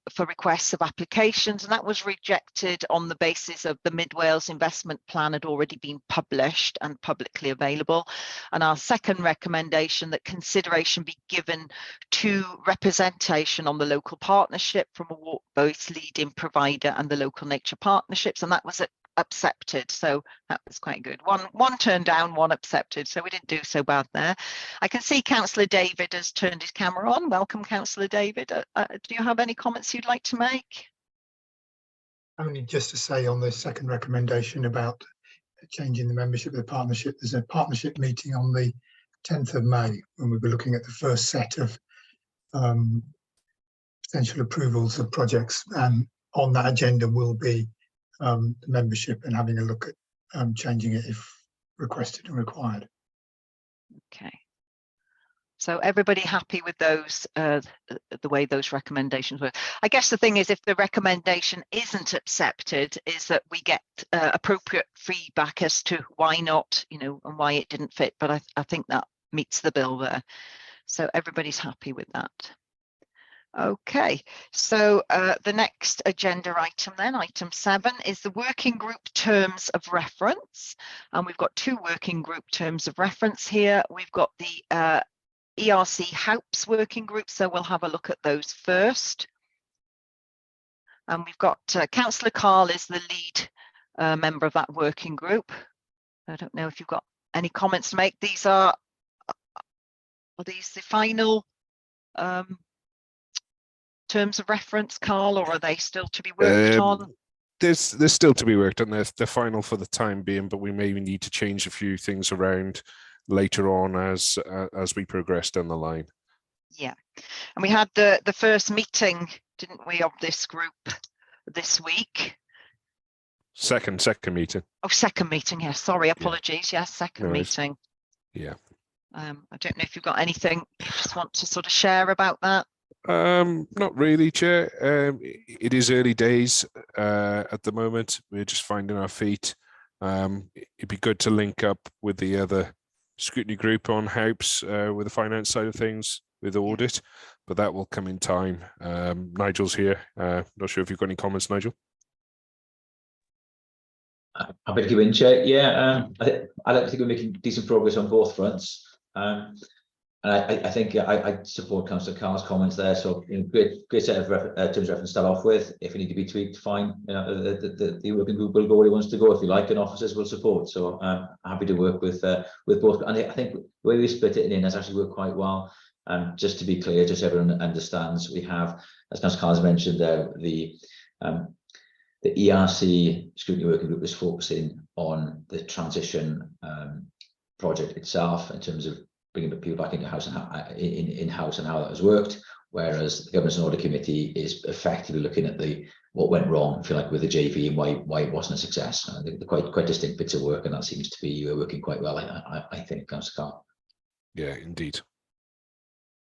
[SPEAKER 1] for requests of applications, and that was rejected on the basis of the Mid Wales investment plan had already been published and publicly available. And our second recommendation, that consideration be given to representation on the local partnership from both leading provider and the local nature partnerships, and that was accepted, so that was quite good. One turned down, 1 accepted, so we didn't do so bad there. I can see Councillor David has turned his camera on. Welcome, Councillor David. Do you have any comments you'd like to make?
[SPEAKER 12] Only just to say on the second recommendation about changing the membership of the partnership, there's a partnership meeting on the 10th of May when we'll be looking at the first set of potential approvals of projects, and on that agenda will be the membership and having a look at changing it if requested and required.
[SPEAKER 1] Okay, so everybody happy with those, the way those recommendations were? I guess the thing is, if the recommendation isn't accepted, is that we get appropriate feedback as to why not, you know, and why it didn't fit. But I think that meets the bill there, so everybody's happy with that. Okay, so the next agenda item then, item 7, is the working group terms of reference. And we've got 2 working group terms of reference here. We've got the ERC HAUPS working group, so we'll have a look at those first. And we've got Councillor Carl is the lead member of that working group. I don't know if you've got any comments to make. These are these the final terms of reference, Carl, or are they still to be worked on?
[SPEAKER 9] There's still to be worked on. They're final for the time being, but we may need to change a few things around later on as we progress down the line.
[SPEAKER 1] Yeah, and we had the first meeting, didn't we, of this group this week?
[SPEAKER 9] Second meeting.
[SPEAKER 1] Oh, second meeting. Yes, sorry, apologies. Yes, second meeting.
[SPEAKER 9] Yeah.
[SPEAKER 1] I don't know if you've got anything you just want to sort of share about that.
[SPEAKER 9] Not really, Chair. It is early days at the moment. We're just finding our feet. It'd be good to link up with the other scrutiny group on HAUPS with the finance side of things with audit, but that will come in time. Nigel's here. Not sure if you've got any comments, Nigel.
[SPEAKER 13] Happy to give in, Chair. Yeah, I like to think we're making decent progress on both fronts. And I think I support Councillor Carr's comments there. So, you know, great set of terms of reference to start off with. If it need to be tweaked, fine. You know, the working group will go where it wants to go. If you like, and officers will support. So I'm happy to work with both. And I think the way we split it in has actually worked quite well. Just to be clear, just so everyone understands, we have, as Councillor Carr has mentioned, the ERC scrutiny working group is focusing on the transition project itself in terms of bringing people back into house and in-house and how that has worked, whereas the Governance and Audit Committee is effectively looking at what went wrong, if you like, with the JV and why it wasn't a success. They're quite distinct bits of work, and that seems to be working quite well, I think, Councillor Carr.
[SPEAKER 9] Yeah, indeed.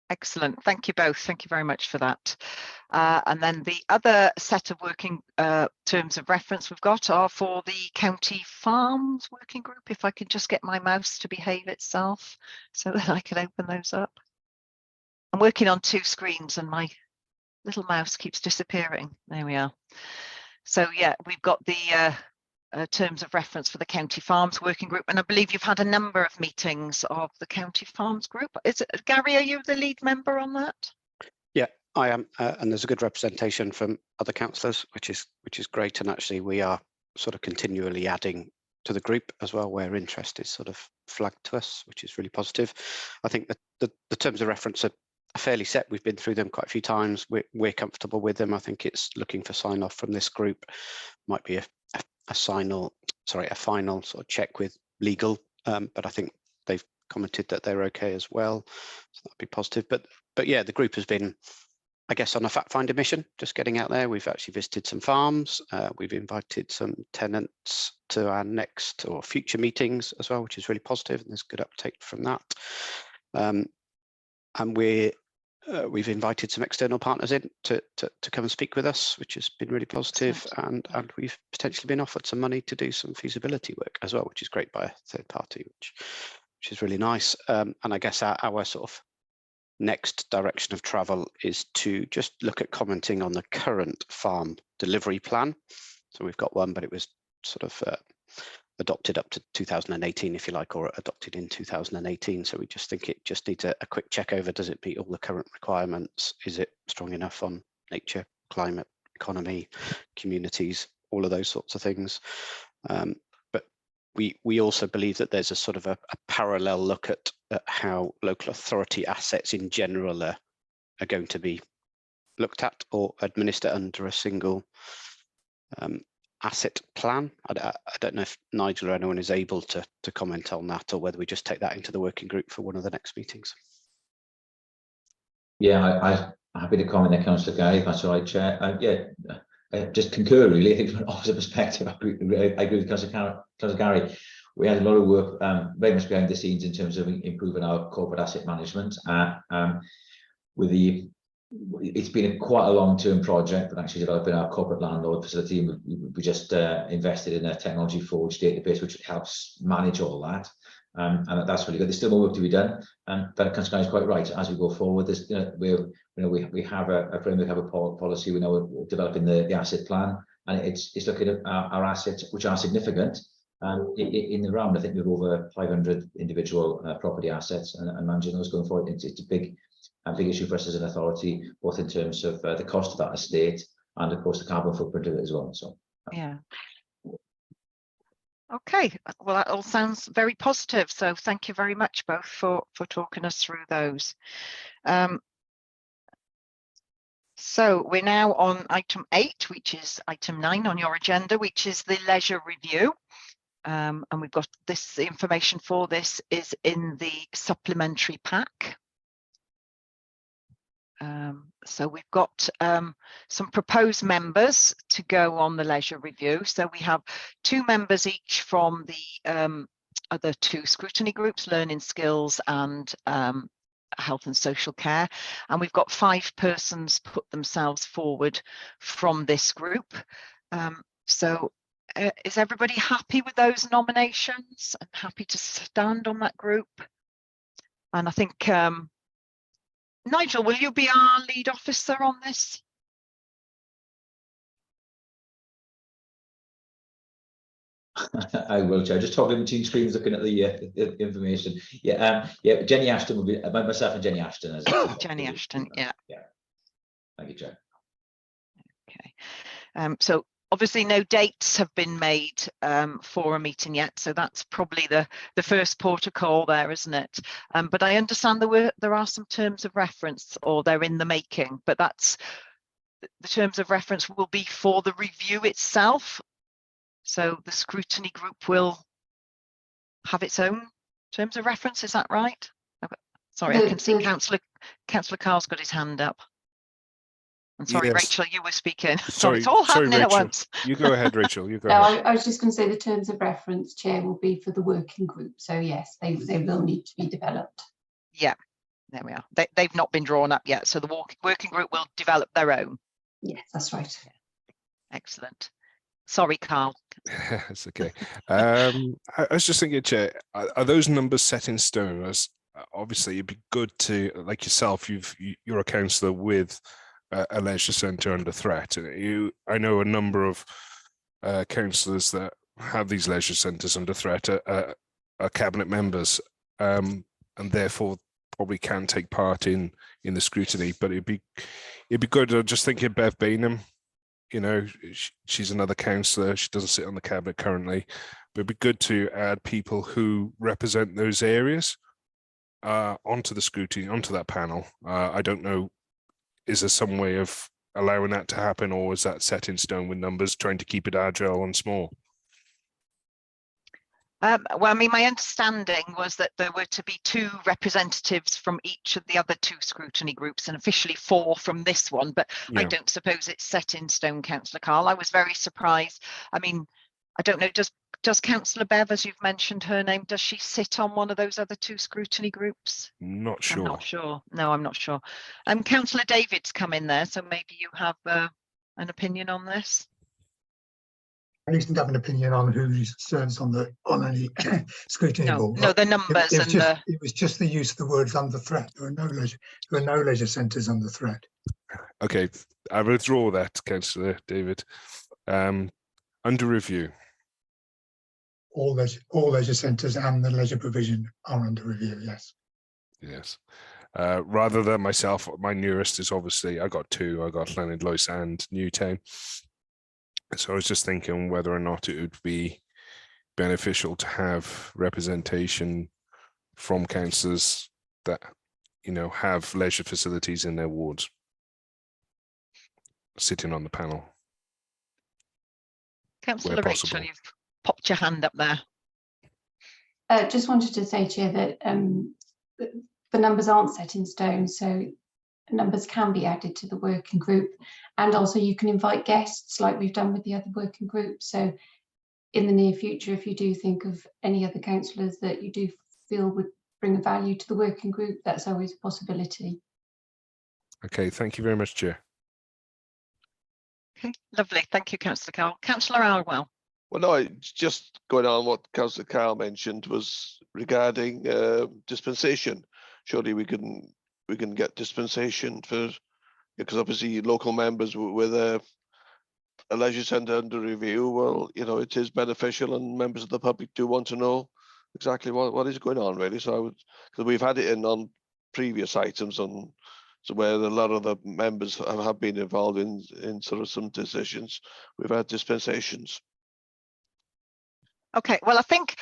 [SPEAKER 1] Excellent. Thank you both. Thank you very much for that. And then the other set of working terms of reference we've got are for the County Farms working group. If I could just get my mouse to behave itself so that I can open those up. I'm working on 2 screens and my little mouse keeps disappearing. There we are. So yeah, we've got the terms of reference for the County Farms working group, and I believe you've had a number of meetings of the County Farms group. Is it, Gary, are you the lead member on that?
[SPEAKER 3] Yeah, I am, and there's a good representation from other councillors, which is great. And actually, we are sort of continually adding to the group as well, where interest is sort of flagged to us, which is really positive. I think that the terms of reference are fairly set. We've been through them quite a few times. We're comfortable with them. I think it's looking for sign off from this group. Might be a final sort of check with legal, but I think they've commented that they're okay as well, so that'd be positive. But yeah, the group has been, I guess, on a fact finder mission, just getting out there. We've actually visited some farms. We've invited some tenants to our next or future meetings as well, which is really positive, and there's good uptake from that. And we're we've invited some external partners in to come and speak with us, which has been really positive, and we've potentially been offered some money to do some feasibility work as well, which is great by a third party, which is really nice. And I guess our sort of next direction of travel is to just look at commenting on the current farm delivery plan. So we've got one, but it was sort of adopted up to 2018, if you like, or adopted in 2018. So we just think it just needs a quick check over. Does it meet all the current requirements? Is it strong enough on nature, climate, economy, communities, all of those sorts of things? But we also believe that there's a sort of a parallel look at how local authority assets in general are going to be looked at or administered under a single asset plan. I don't know if Nigel or anyone is able to comment on that, or whether we just take that into the working group for one of the next meetings.
[SPEAKER 13] Yeah, I'm happy to comment there, Councillor Gary, if that's all right, Chair. Just concur really. I think from an officer perspective, I agree with Councillor Gary. We had a lot of work very much behind the scenes in terms of improving our corporate asset management. It's been quite a long-term project, but actually developing our corporate landlord facility. We just invested in a technology forge database, which helps manage all that, and that's really good. There's still more work to be done, but Councillor is quite right. As we go forward, there's, we have a framework, have a policy. We know we're developing the asset plan, and it's looking at our assets, which are significant. In the round, I think we've over 500 individual property assets, and managing those going forward, it's a big issue for us as an authority, both in terms of the cost of that estate and of course the carbon footprint of it as well. So
[SPEAKER 1] yeah. Okay, well, that all sounds very positive. So thank you very much both for talking us through those. So we're now on item 8, which is item 9 on your agenda, which is the leisure review. And we've got this, the information for this is in the supplementary pack. So we've got some proposed members to go on the leisure review. So we have 2 members each from the other 2 scrutiny groups, learning skills and health and social care. And we've got 5 persons put themselves forward from this group. So is everybody happy with those nominations and happy to stand on that group? And I think Nigel, will you be our lead officer on this?
[SPEAKER 13] I will, Chair. Just talking between screens, looking at the information. Yeah, Jenny Ashton will be myself and Jenny Ashton as
[SPEAKER 1] Jenny Ashton. Yeah.
[SPEAKER 13] Thank you, Chair.
[SPEAKER 1] Okay. So obviously no dates have been made for a meeting yet, so that's probably the first port of call there, isn't it? But I understand there are some terms of reference, or they're in the making, but that's the terms of reference will be for the review itself. So the scrutiny group will have its own terms of reference, is that right? Sorry, I can see Councillor Carl's got his hand up. I'm sorry, yes. Rachel, you were speaking.
[SPEAKER 9] Sorry,
[SPEAKER 1] it's all happening
[SPEAKER 9] Rachel.
[SPEAKER 1] at once.
[SPEAKER 9] You go ahead, Rachel. You go
[SPEAKER 2] no,
[SPEAKER 9] ahead.
[SPEAKER 2] I was just going to say the terms of reference, Chair, will be for the working group. So yes, they will need to be developed.
[SPEAKER 1] Yeah, there we are. They've not been drawn up yet, so the working group will develop their own.
[SPEAKER 2] Yes, that's right.
[SPEAKER 1] Excellent. Sorry, Carl.
[SPEAKER 9] It's okay. I was just thinking, Chair, are those numbers set in stone? As obviously, it'd be good to, like yourself, you're a councillor with a leisure centre under threat. I know a number of councillors that have these leisure centres under threat are cabinet members, and therefore probably can take part in the scrutiny. But it'd be good. I'm just thinking Bev Bainham. You know, she's another councillor. She doesn't sit on the cabinet currently, but it'd be good to add people who represent those areas onto the scrutiny, onto that panel. I don't know, is there some way of allowing that to happen, or is that set in stone with numbers, trying to keep it agile and small?
[SPEAKER 1] Well, I mean, my understanding was that there were to be 2 representatives from each of the other 2 scrutiny groups, and officially 4 from this one, but yeah. I don't suppose it's set in stone, Councillor Carl. I was very surprised. I mean, I don't know, does does Councillor Bev, as you've mentioned her name, does she sit on one of those other 2 scrutiny groups?
[SPEAKER 9] Not sure.
[SPEAKER 1] I'm not sure. No, I'm not sure. Councillor David's come in there, so maybe you have an opinion on this.
[SPEAKER 12] I used to have an opinion on who serves on any scrutiny board.
[SPEAKER 1] No, the numbers
[SPEAKER 12] It was just the use of the words under threat. There were no leisure centres under threat.
[SPEAKER 9] Okay, I withdraw that, Councillor David. Under review.
[SPEAKER 12] All leisure centres and the leisure provision are under review. Yes.
[SPEAKER 9] Yes. Rather than myself, my nearest is obviously, I got 2. I got Llanidloes and Newtown. So I was just thinking whether or not it would be beneficial to have representation from councillors that, you know, have leisure facilities in their wards sitting on the panel.
[SPEAKER 1] Councillor Rachel, you've popped your hand up there.
[SPEAKER 2] Just wanted to say, Chair, that the numbers aren't set in stone, so numbers can be added to the working group, and also you can invite guests like we've done with the other working groups. So in the near future, if you do think of any other councillors that you do feel would bring a value to the working group, that's always a possibility.
[SPEAKER 9] Okay, thank you very much, Chair.
[SPEAKER 1] Okay, lovely. Thank you, Councillor Carl. Councillor Alwell.
[SPEAKER 4] Well, no, just going on what Councillor Carl mentioned was regarding dispensation. Surely we can get dispensation for, because obviously local members with a leisure centre under review, well, you know, it is beneficial and members of the public do want to know exactly what is going on, really. So I would, because we've had it in on previous items on, so where a lot of the members have been involved in sort of some decisions, we've had dispensations.
[SPEAKER 1] Okay, well, I think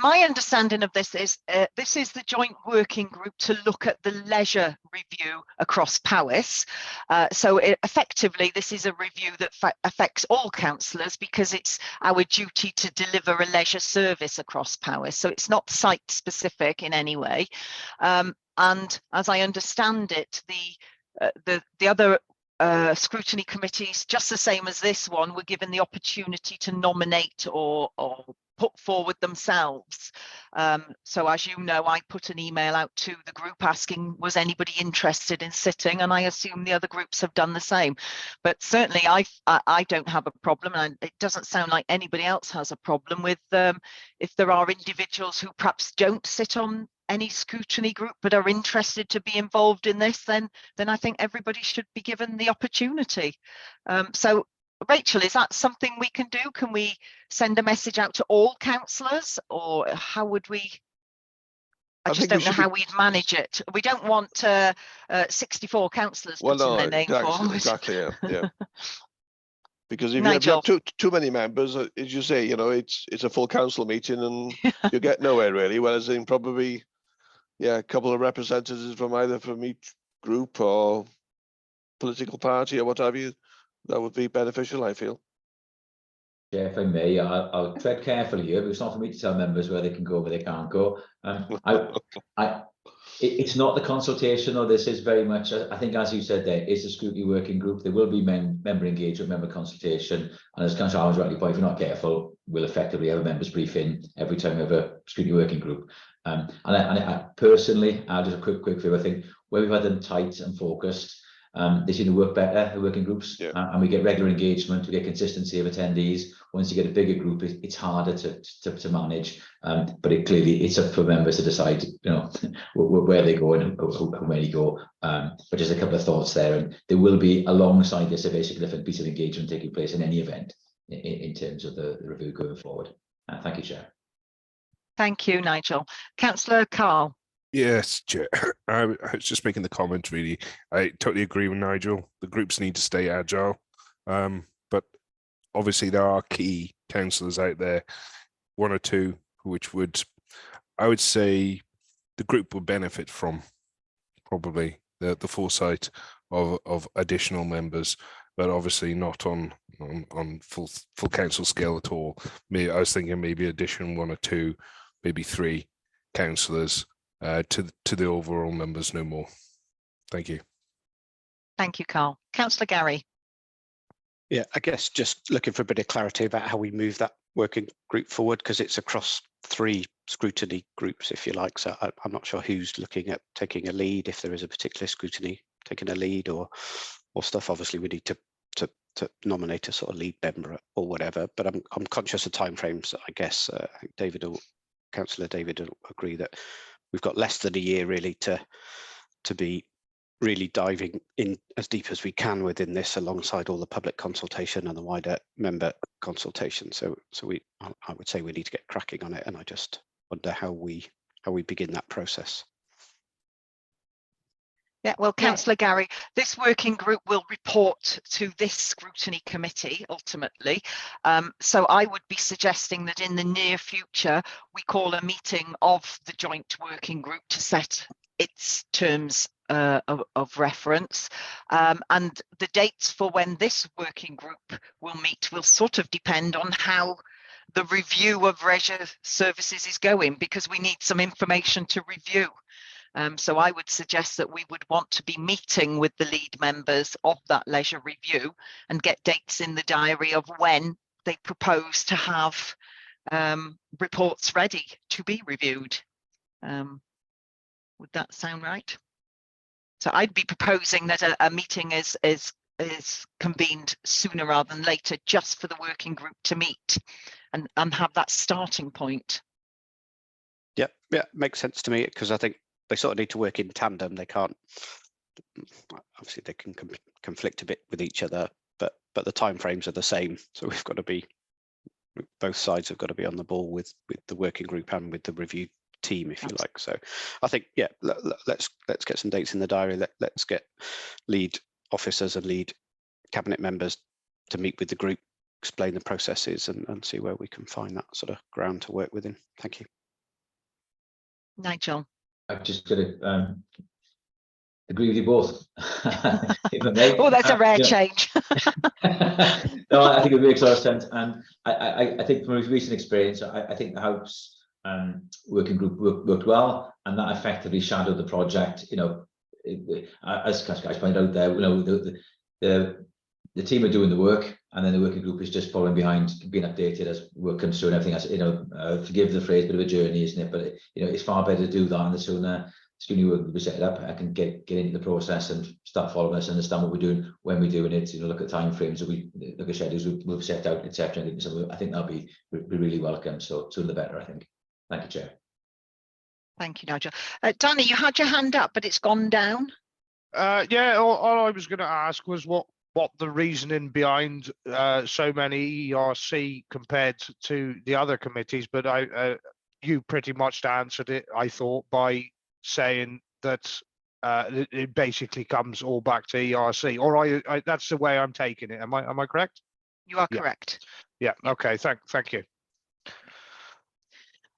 [SPEAKER 1] my understanding of this is the joint working group to look at the leisure review across Powys. So effectively, this is a review that affects all councillors because it's our duty to deliver a leisure service across Powys. So it's not site specific in any way. And as I understand it, the other scrutiny committees, just the same as this one, were given the opportunity to nominate or put forward themselves. So as you know, I put an email out to the group asking, was anybody interested in sitting? And I assume the other groups have done the same. But certainly I don't have a problem, and it doesn't sound like anybody else has a problem with if there are individuals who perhaps don't sit on any scrutiny group but are interested to be involved in this, then I think everybody should be given the opportunity. So Rachel, is that something we can do? Can we send a message out to all councillors, or how would we? I just don't know how we'd manage it. We don't want 64 councillors putting their name forward.
[SPEAKER 4] Exactly, yeah. Because if you have too many members, as you say, you know, it's a full council meeting and you get nowhere really. Whereas in probably, a couple of representatives from either from each group or political party or what have you, that would be beneficial, I feel.
[SPEAKER 13] Yeah, if I may, I'll tread carefully here, but it's not for me to tell members where they can go, where they can't go. It's not the consultation, or this is very much, I think, as you said, there is a scrutiny working group. There will be member engagement, member consultation, and as Councillor Allen's rightly pointed, if you're not careful, we'll effectively have a members briefing every time we have a scrutiny working group. And I personally, I'll just a quick feel, I think where we've had them tight and focused, they seem to work better, the working groups, and we get regular engagement, we get consistency of attendees. Once you get a bigger group, it's harder to manage, but it's up for members to decide, you know, where they go and where you go. But just a couple of thoughts there, and there will be alongside this a very significant piece of engagement taking place in any event in terms of the review going forward. Thank you, Chair.
[SPEAKER 1] Thank you, Nigel. Councillor Carl.
[SPEAKER 9] Yes, Chair. I was just making the comment, really. I totally agree with Nigel. The groups need to stay agile. But obviously there are key councillors out there, 1 or 2, which I would say the group would benefit from probably the foresight of additional members, but obviously not on full council scale at all. I was thinking maybe addition 1 or 2, maybe 3 councillors to the overall members, no more. Thank you.
[SPEAKER 1] Thank you, Carl. Councillor Gary.
[SPEAKER 3] Yeah, I guess just looking for a bit of clarity about how we move that working group forward, because it's across 3 scrutiny groups, if you like. So I'm not sure who's looking at taking a lead, if there is a particular scrutiny taking a lead or stuff. Obviously, we need to nominate a sort of lead member or whatever. But I'm conscious of timeframes. I guess I think Councillor David will agree that we've got less than a year really to be really diving in as deep as we can within this, alongside all the public consultation and the wider member consultation. So I would say we need to get cracking on it, and I just wonder how we begin that process.
[SPEAKER 1] Yeah, well, Councillor Gary, this working group will report to this scrutiny committee ultimately. So I would be suggesting that in the near future, we call a meeting of the joint working group to set its terms of reference. And the dates for when this working group will meet will sort of depend on how the review of leisure services is going, because we need some information to review. So I would suggest that we would want to be meeting with the lead members of that leisure review and get dates in the diary of when they propose to have reports ready to be reviewed. Would that sound right? So I'd be proposing that a meeting is convened sooner rather than later, just for the working group to meet and have that starting point.
[SPEAKER 3] Yeah, makes sense to me, because I think they sort of need to work in tandem. They can't, obviously they can conflict a bit with each other, but the timeframes are the same. So we've got to be, both sides have got to be on the ball with the working group and with the review team, if you like. So I think, yeah, let's get some dates in the diary. Let's get lead officers and lead cabinet members to meet with the group, explain the processes, and see where we can find that sort of ground to work within. Thank you.
[SPEAKER 1] Nigel.
[SPEAKER 13] I've just got to agree with you both. If I may.
[SPEAKER 1] Oh, that's a rare change.
[SPEAKER 13] No, I think it makes a lot of sense, and I think from recent experience, I think the House working group worked well, and that effectively shadowed the project. You know, as guys pointed out there, you know, the team are doing the work, and then the working group is just following behind, being updated as work comes through and everything else. You know, forgive the phrase, bit of a journey, isn't it? But you know, it's far better to do that, and the sooner scrutiny work group is set up, I can get into the process and start following us, understand what we're doing when we're doing it. You know, look at time frames that we look at schedules we've set out, etc. So I think that'll be really welcome. So sooner the better, I think. Thank you, Chair.
[SPEAKER 1] Thank you, Nigel. Danny, you had your hand up, but it's gone down.
[SPEAKER 8] Yeah, all I was going to ask was what the reasoning behind so many ERC compared to the other committees, but you pretty much answered it, I thought, by saying that it basically comes all back to ERC, or that's the way I'm taking it. Am I correct?
[SPEAKER 1] You are correct.
[SPEAKER 8] Yeah. Okay. Thank you.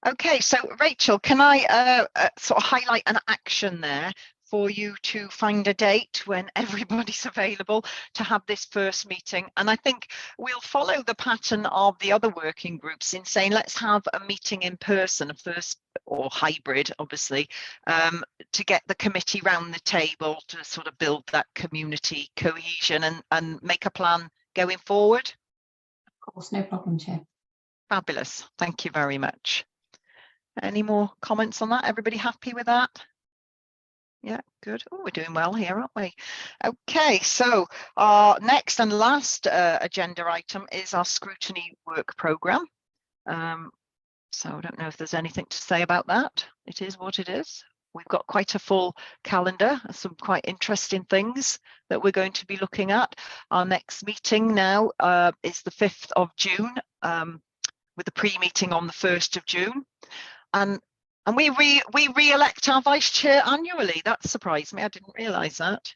[SPEAKER 1] Okay, so Rachel, can I sort of highlight an action there for you to find a date when everybody's available to have this first meeting? And I think we'll follow the pattern of the other working groups in saying, let's have a meeting in person, a first, or hybrid, obviously, to get the committee round the table to sort of build that community cohesion and make a plan going forward.
[SPEAKER 2] Of course, no problem, Chair.
[SPEAKER 1] Fabulous. Thank you very much. Any more comments on that? Everybody happy with that? Yeah, good. Oh, we're doing well here, aren't we? Okay, so our next and last agenda item is our scrutiny work programme. So I don't know if there's anything to say about that. It is what it is. We've got quite a full calendar, some quite interesting things that we're going to be looking at. Our next meeting now is the 5th of June, with the pre-meeting on the 1st of June. And we re-elect our vice chair annually. That surprised me. I didn't realise that.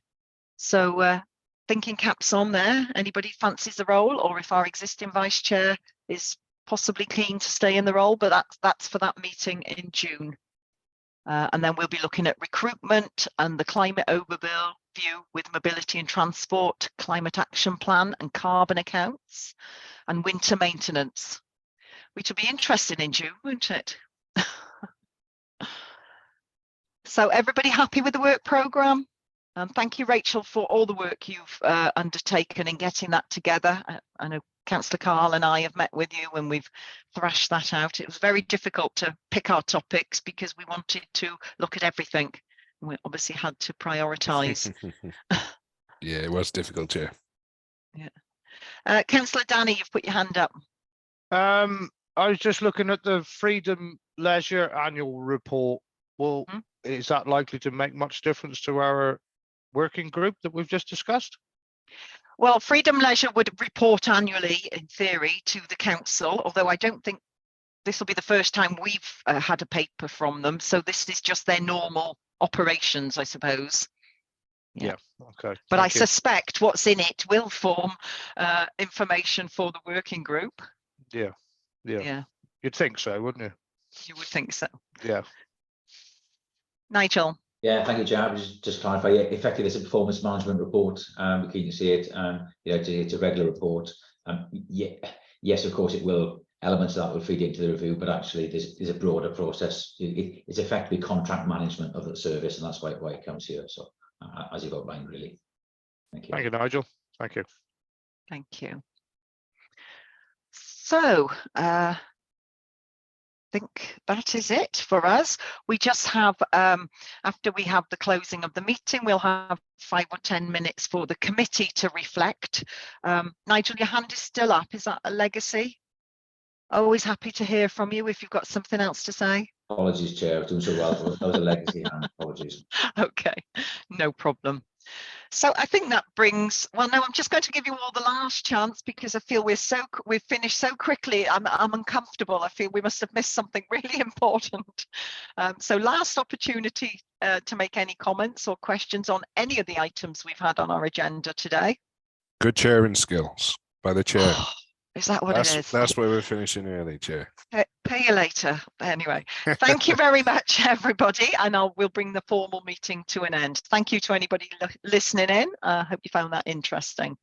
[SPEAKER 1] So thinking caps on there. Anybody fancies the role, or if our existing vice chair is possibly keen to stay in the role, but that's for that meeting in June. And then we'll be looking at recruitment and the climate overview with mobility and transport, climate action plan and carbon accounts, and winter maintenance, which will be interesting in June, won't it? So everybody happy with the work programme? Thank you, Rachel, for all the work you've undertaken in getting that together. I know Councillor Carl and I have met with you and we've thrashed that out. It was very difficult to pick our topics because we wanted to look at everything. We obviously had to prioritise.
[SPEAKER 9] Yeah, it was difficult, yeah.
[SPEAKER 1] Yeah. Councillor Danny, you've put your hand up.
[SPEAKER 8] I was just looking at the Freedom Leisure annual report. Well, is that likely to make much difference to our working group that we've just discussed?
[SPEAKER 1] Well, Freedom Leisure would report annually, in theory, to the council, although I don't think this will be the first time we've had a paper from them. So this is just their normal operations, I suppose.
[SPEAKER 8] Yeah, okay.
[SPEAKER 1] But I
[SPEAKER 8] Thank you.
[SPEAKER 1] suspect what's in it will form information for the working group.
[SPEAKER 8] Yeah.
[SPEAKER 1] Yeah,
[SPEAKER 8] You'd think so, wouldn't you?
[SPEAKER 1] you would think so.
[SPEAKER 8] Yeah.
[SPEAKER 13] Yeah,
[SPEAKER 1] Nigel.
[SPEAKER 13] thank you, Chair. Just clarify, yeah, effectively it's a performance management report. We're keen to see it. It's a regular report. Yes, of course, it will. Elements of that will feed into the review, but actually there's a broader process. It's effectively contract management of the service, and that's why it comes here. So as you've outlined, really. Thank you.
[SPEAKER 8] Thank you, Nigel. Thank you.
[SPEAKER 1] Thank you. So I think that is it for us. We just have, after we have the closing of the meeting, we'll have 5 or 10 minutes for the committee to reflect. Nigel, your hand is still up. Is that a legacy? Always happy to hear from you if you've got something else to say.
[SPEAKER 13] Apologies, Chair. I was doing so well. That was a legacy hand. Apologies.
[SPEAKER 1] Okay, no problem. So I think that brings, well, no, I'm just going to give you all the last chance because I feel we've finished so quickly. I'm uncomfortable. I feel we must have missed something really important. So last opportunity to make any comments or questions on any of the items we've had on our agenda today.
[SPEAKER 9] Good chairing skills by the chair.
[SPEAKER 1] Is that what it is?
[SPEAKER 9] That's why we're finishing early, Chair.
[SPEAKER 1] Pay you later. Anyway, thank you very much, everybody, and we'll bring the formal meeting to an end. Thank you to anybody listening in. I hope you found that interesting.